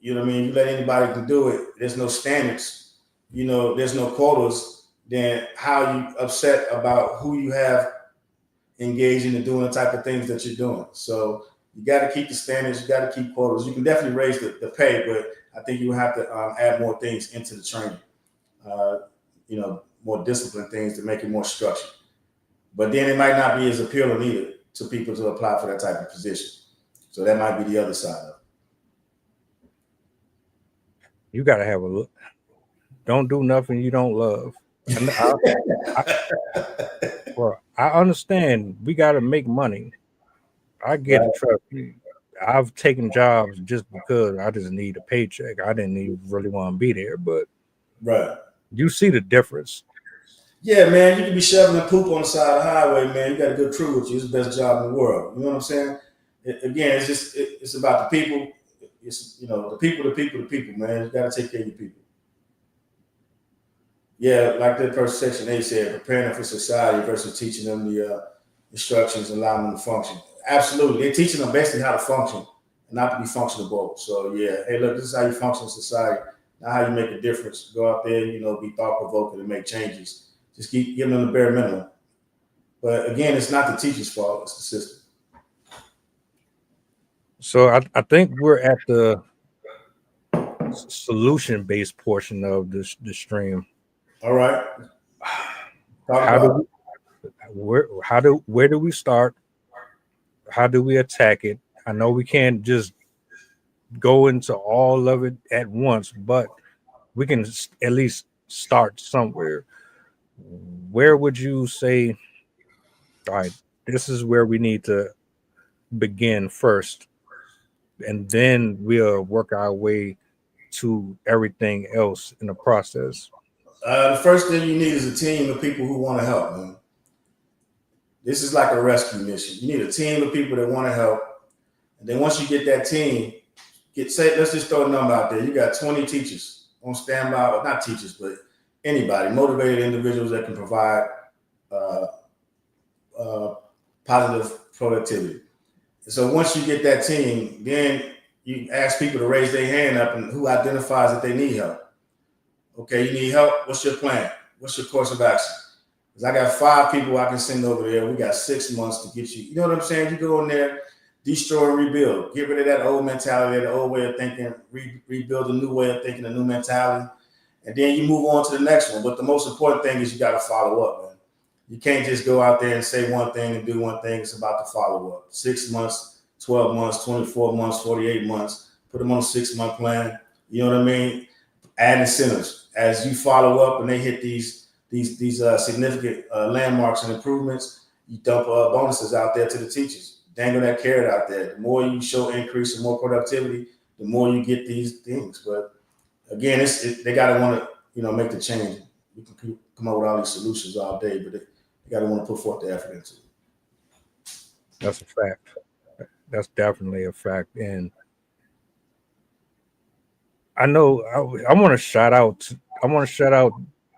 You know what I mean? You let anybody can do it. There's no standards. There's no quotas. Then how you upset about who you have engaging and doing the type of things that you're doing. So you got to keep the standards. You got to keep quotas. You can definitely raise the pay, but I think you have to add more things into the training. More disciplined things to make it more structured. But then it might not be as appealing either to people to apply for that type of position. So that might be the other side of it. You got to have a look. Don't do nothing you don't love. I understand we got to make money. I get it. Trust me. I've taken jobs just because I just need a paycheck. I didn't even really want to be there, but you see the difference. Yeah, man, you can be shoveling poop on the side of the highway, man. You got a good crew with you. It's the best job in the world. You know what I'm saying? Again, it's about the people. It's the people, man. You got to take care of your people. Yeah, like that first section 8 said, preparing them for society versus teaching them the instructions and allowing them to function. Absolutely, they're teaching them basically how to function and not to be functionable. So yeah, hey, look, this is how you function in society. Not how you make a difference. Go out there, be thought provoking and make changes. Just keep giving them the bare minimum. But again, it's not the teacher's fault; it's the system. So I think we're at the solution-based portion of the stream. All right. Where do we start? How do we attack it? I know we can't just go into all of it at once, but we can at least start somewhere. Where would you say, all right, this is where we need to begin first, and then we'll work our way to everything else in the process? The first thing you need is a team of people who want to help, man. This is like a rescue mission. You need a team of people that want to help. And then once you get that team, let's just throw a number out there. You got 20 teachers on standby, or not teachers, but anybody, motivated individuals that can provide positive productivity. So once you get that team, then you ask people to raise their hand up and who identifies that they need help. Okay, you need help. What's your plan? What's your course of action? Because I got 5 people I can send over there. We got 6 months to get you. You know what I'm saying? You go in there, destroy and rebuild. Get rid of that old mentality, that old way of thinking, rebuild a new way of thinking, a new mentality. And then you move on to the next one. But the most important thing is you got to follow up, man. You can't just go out there and say one thing and do one thing. It's about the follow up. 6 months, 12 months, 24 months, 48 months, put them on a 6-month plan. You know what I mean? Add incentives as you follow up and they hit these significant landmarks and improvements. You dump bonuses out there to the teachers. Dangle that carrot out there. The more you show increase and more productivity, the more you get these things. But again, they gotta want to make the change. We can come up with all these solutions all day, but they gotta want to put forth the effort into it. That's a fact. That's definitely a fact. And I know I want to shout out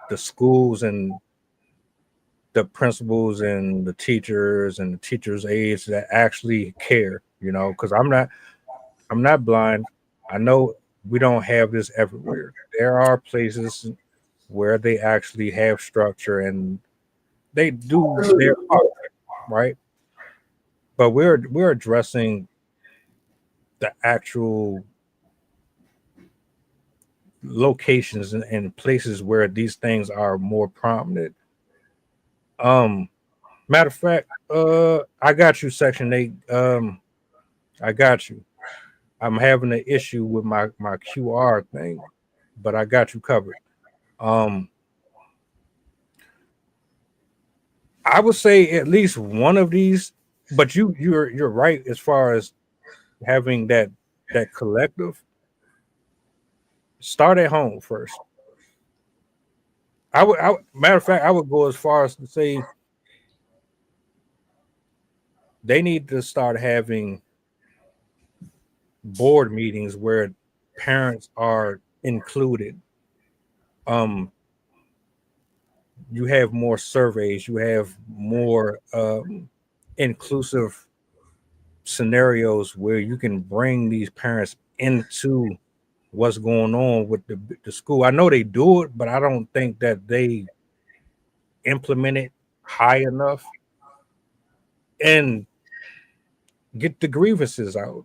the schools and the principals and the teachers and the teachers' aides that actually care, because I'm not blind. I know we don't have this everywhere. There are places where they actually have structure and they do their part, right? But we're addressing the actual locations and places where these things are more prominent. Matter of fact, I got you, Section 8. I got you. I'm having an issue with my QR thing, but I got you covered. I would say at least one of these, but you're right as far as having that collective. Start at home first. Matter of fact, I would go as far as to say they need to start having board meetings where parents are included. You have more surveys, you have more inclusive scenarios where you can bring these parents into what's going on with the school. I know they do it, but I don't think that they implement it high enough and get the grievances out.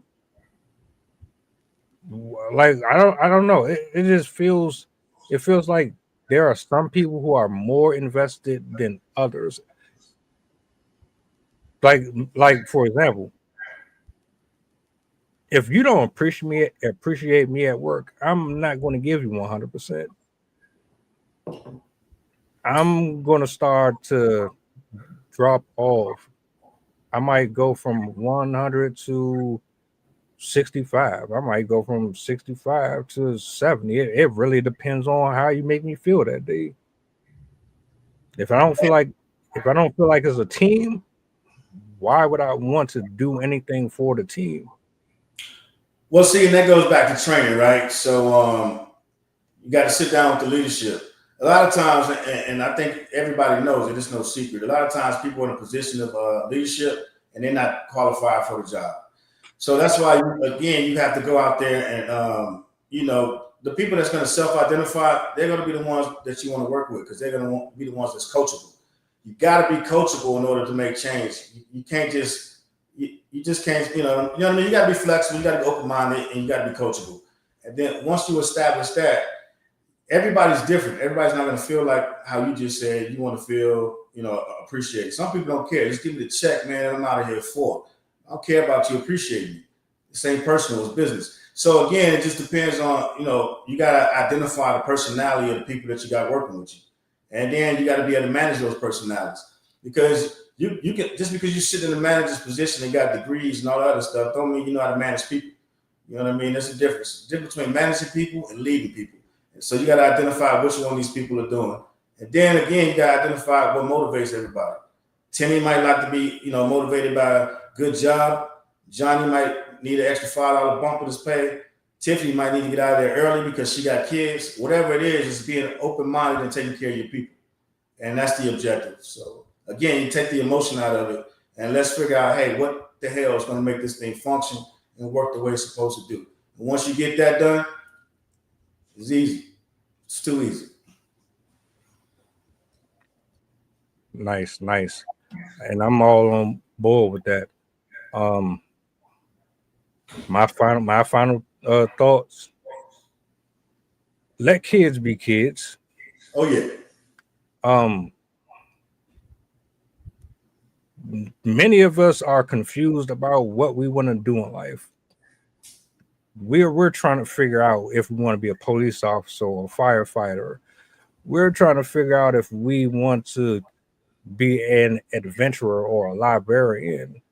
Like I don't know. It just feels like there are some people who are more invested than others. Like for example, if you don't appreciate me at work, I'm not going to give you 100%. I'm going to start to drop off. I might go from 100 to 65. I might go from 65 to 70. It really depends on how you make me feel that day. If I don't feel like it's a team, why would I want to do anything for the team? Well, see, and that goes back to training, right? So you got to sit down with the leadership. A lot of times, and I think everybody knows it, it's no secret. A lot of times people are in a position of leadership and they're not qualified for the job. So that's why, again, you have to go out there and, the people that's going to self-identify, they're going to be the ones that you want to work with because they're going to be the ones that's coachable. You got to be coachable in order to make change. You can't just, you just can't, you know what I mean? You got to be flexible, you got to be open-minded, and you got to be coachable. And then once you establish that, everybody's different. Everybody's not going to feel like how you just said you want to feel, appreciated. Some people don't care. Just give me the check, man, I'm out of here for. I don't care about you appreciating me. This ain't personal, it's business. So again, it just depends on, you got to identify the personality of the people that you got working with you. And then you got to be able to manage those personalities. Because you can, just because you sit in the manager's position and got degrees and all that other stuff, don't mean you know how to manage people. You know what I mean? There's a difference. The difference between managing people and leading people. And so you got to identify which one these people are doing. And then again, you got to identify what motivates everybody. Timmy might like to be, motivated by a good job. Johnny might need an extra $5 bump in his pay. Tiffany might need to get out of there early because she got kids. Whatever it is being open-minded and taking care of your people. And that's the objective. So again, you take the emotion out of it and let's figure out, hey, what the hell is going to make this thing function and work the way it's supposed to do. And once you get that done, it's easy. It's too easy. Nice. And I'm all on board with that. My final thoughts. Let kids be kids. Oh yeah. many of us are confused about what we want to do in life. We're trying to figure out if we want to be a police officer or a firefighter. We're trying to figure out if we want to be an adventurer or a librarian.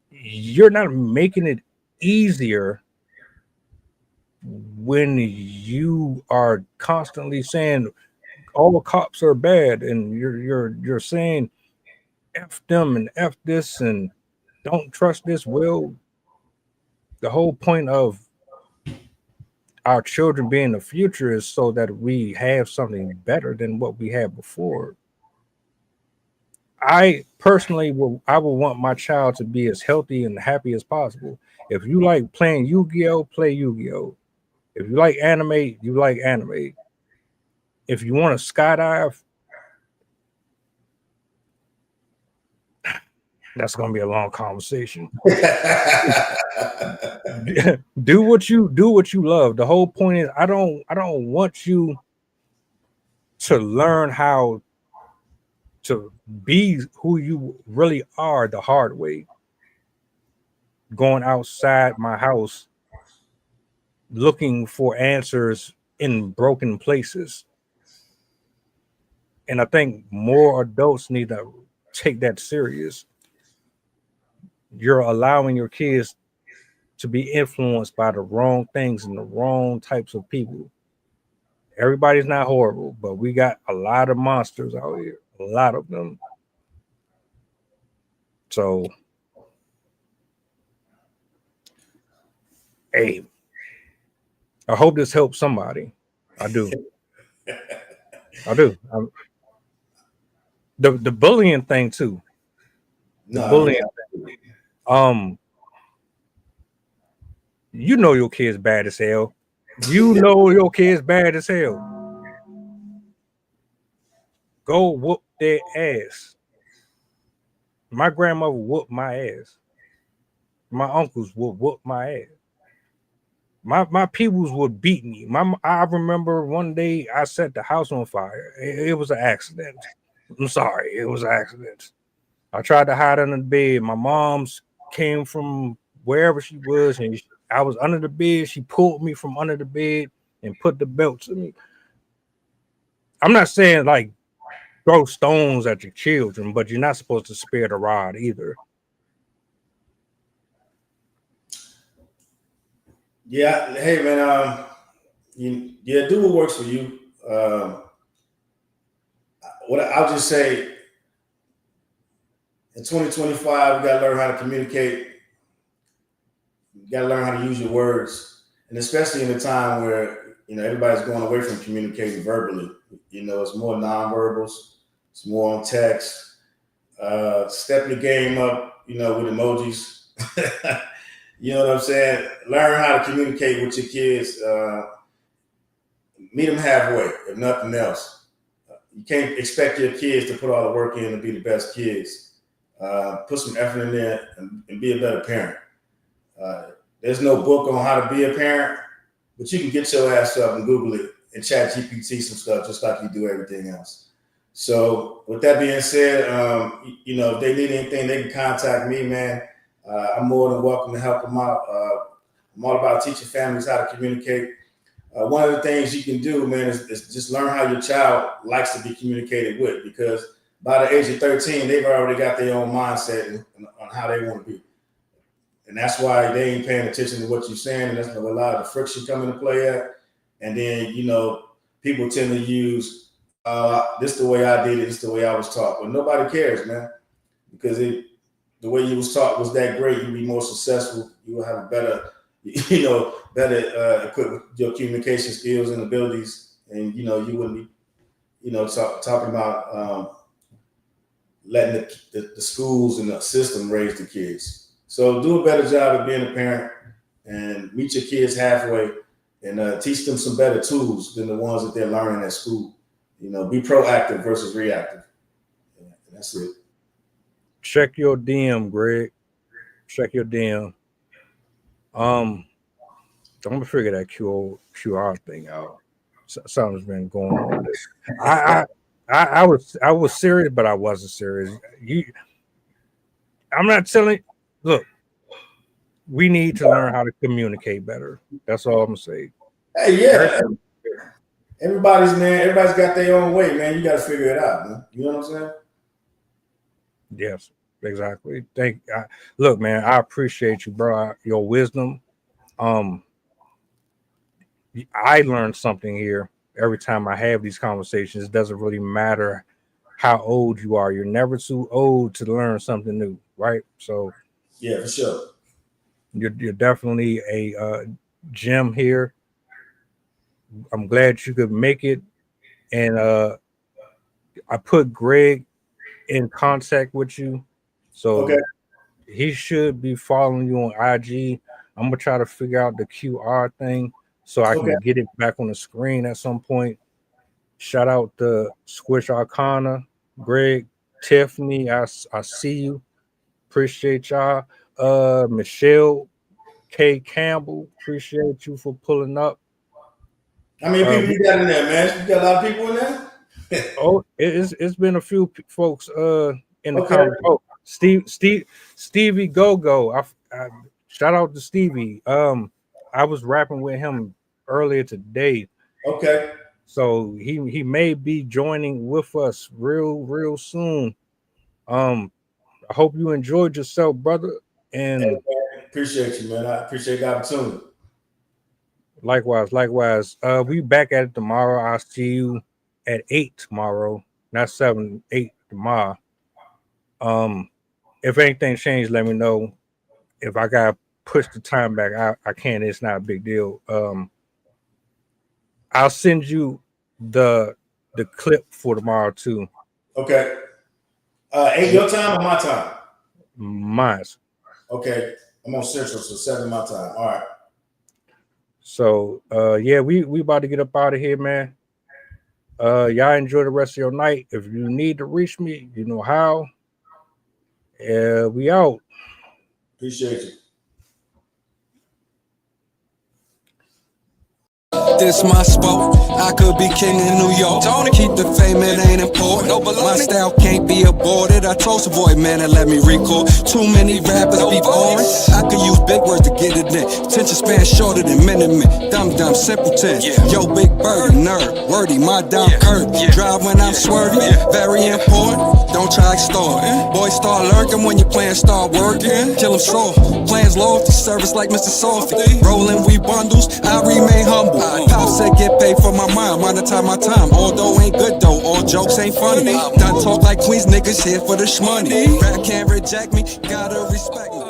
You're not making it easier when you are constantly saying all cops are bad, and you're saying F them and F this and don't trust this. Well, the whole point of our children being the future is so that we have something better than what we had before. I personally will want my child to be as healthy and happy as possible. If you like playing Yu-Gi-Oh, play Yu-Gi-Oh. If you like anime, you like anime. If you want to skydive, that's going to be a long conversation. do what you love. The whole point is I don't want you to learn how to be who you really are the hard way. Going outside my house looking for answers in broken places. And I think more adults need to take that serious. You're allowing your kids to be influenced by the wrong things and the wrong types of people. Everybody's not horrible, but we got a lot of monsters out here, a lot of them. So, hey, I hope this helps somebody. I do. I do. The bullying thing too. The bullying thing. You know your kid's bad as hell. You know your kid's bad as hell. Go whoop their ass. My grandmother whooped my ass. My uncles would whoop my ass. My peoples would beat me. I remember one day I set the house on fire. It was an accident. I'm sorry, it was an accident. I tried to hide under the bed. My mom's came from wherever she was, and I was under the bed. She pulled me from under the bed and put the belt to me. I'm not saying like throw stones at your children, but you're not supposed to spare the rod either. Yeah, hey man, do what works for you. What I'll just say, in 2025, we gotta learn how to communicate. You gotta learn how to use your words, and especially in a time where everybody's going away from communicating verbally. It's more nonverbals, it's more on text. Step your game up, with emojis. You know what I'm saying? Learn how to communicate with your kids. Meet them halfway, if nothing else. You can't expect your kids to put all the work in to be the best kids. Put some effort in there and be a better parent. There's no book on how to be a parent, but you can get your ass up and Google it and chat GPT some stuff just like you do everything else. So with that being said, if they need anything, they can contact me, man. I'm more than welcome to help them out. I'm all about teaching families how to communicate. One of the things you can do, man, is just learn how your child likes to be communicated with, because by the age of 13, they've already got their own mindset on how they want to be. And that's why they ain't paying attention to what you're saying. And that's where a lot of the friction come into play at. And then, people tend to use, this the way I did it, this the way I was taught. But nobody cares, man, because the way you was taught was that great. You'd be more successful. You will have a better equipped with your communication skills and abilities. And, you wouldn't be, talking about letting the schools and the system raise the kids. So do a better job of being a parent and meet your kids halfway and teach them some better tools than the ones that they're learning at school. Be proactive versus reactive. And that's it. Check your DM, Greg. Check your DM. I'm gonna figure that QR thing out. Something's been going on with it. I was serious, but I wasn't serious. I'm not telling. Look, we need to learn how to communicate better. That's all I'm gonna say. Hey, yeah. Everybody's got their own way, man. You got to figure it out, man. You know what I'm saying? Yes, exactly. Look, man, I appreciate you, bro. Your wisdom. I learned something here every time I have these conversations. It doesn't really matter how old you are. You're never too old to learn something new, right? So, yeah, for sure. You're definitely a gem here. I'm glad you could make it, and I put Greg in contact with you, so he should be following you on IG. I'm gonna try to figure out the QR thing so I can get it back on the screen at some point. Shout out to Squish Arcana, Greg, Tiffany. I see you. Appreciate y'all. Michelle K. Campbell, appreciate you for pulling up. How many people you got in there, man? You got a lot of people in there? Oh, it's been a few folks in the comments. Oh, Stevie Go. I shout out to Stevie. I was rapping with him earlier today. Okay. So he may be joining with us real soon. I hope you enjoyed yourself, brother. And hey, appreciate you, man. I appreciate the opportunity. Likewise. We back at it tomorrow. I'll see you at 8 tomorrow, not 7, 8 tomorrow. If anything changed, let me know. If I gotta push the time back, I can. It's not a big deal. I'll send you the clip for tomorrow too. Okay. 8 your time or my time? Mine. Okay. I'm on Central, so 7 my time. All right. So yeah, we about to get up out of here, man. Y'all enjoy the rest of your night. If you need to reach me, you know how. We out. Appreciate you. This my spot. I could be king in New York. Don't keep the fame, it ain't important. My style can't be aborted. I told the boy, man, and let me recall. Too many rappers be boring. I could use big words to get it in. Attention span shorter than Minutemen. Dumb, simpleton. Yo, big bird, nerd, wordy, my dumb curve. Drive when I'm swerving, very important. Don't try to extort. Boys start lurking when your plans start working. Kill them soft. Plans lofty, service like Mr. Softly. Rolling we bundles, I remain humble. Pop said get paid for my mind, monetize my time. Although ain't good though, all jokes ain't funny. Done talk like queens, niggas here for the shmoney. Rap can't reject me, gotta respect me.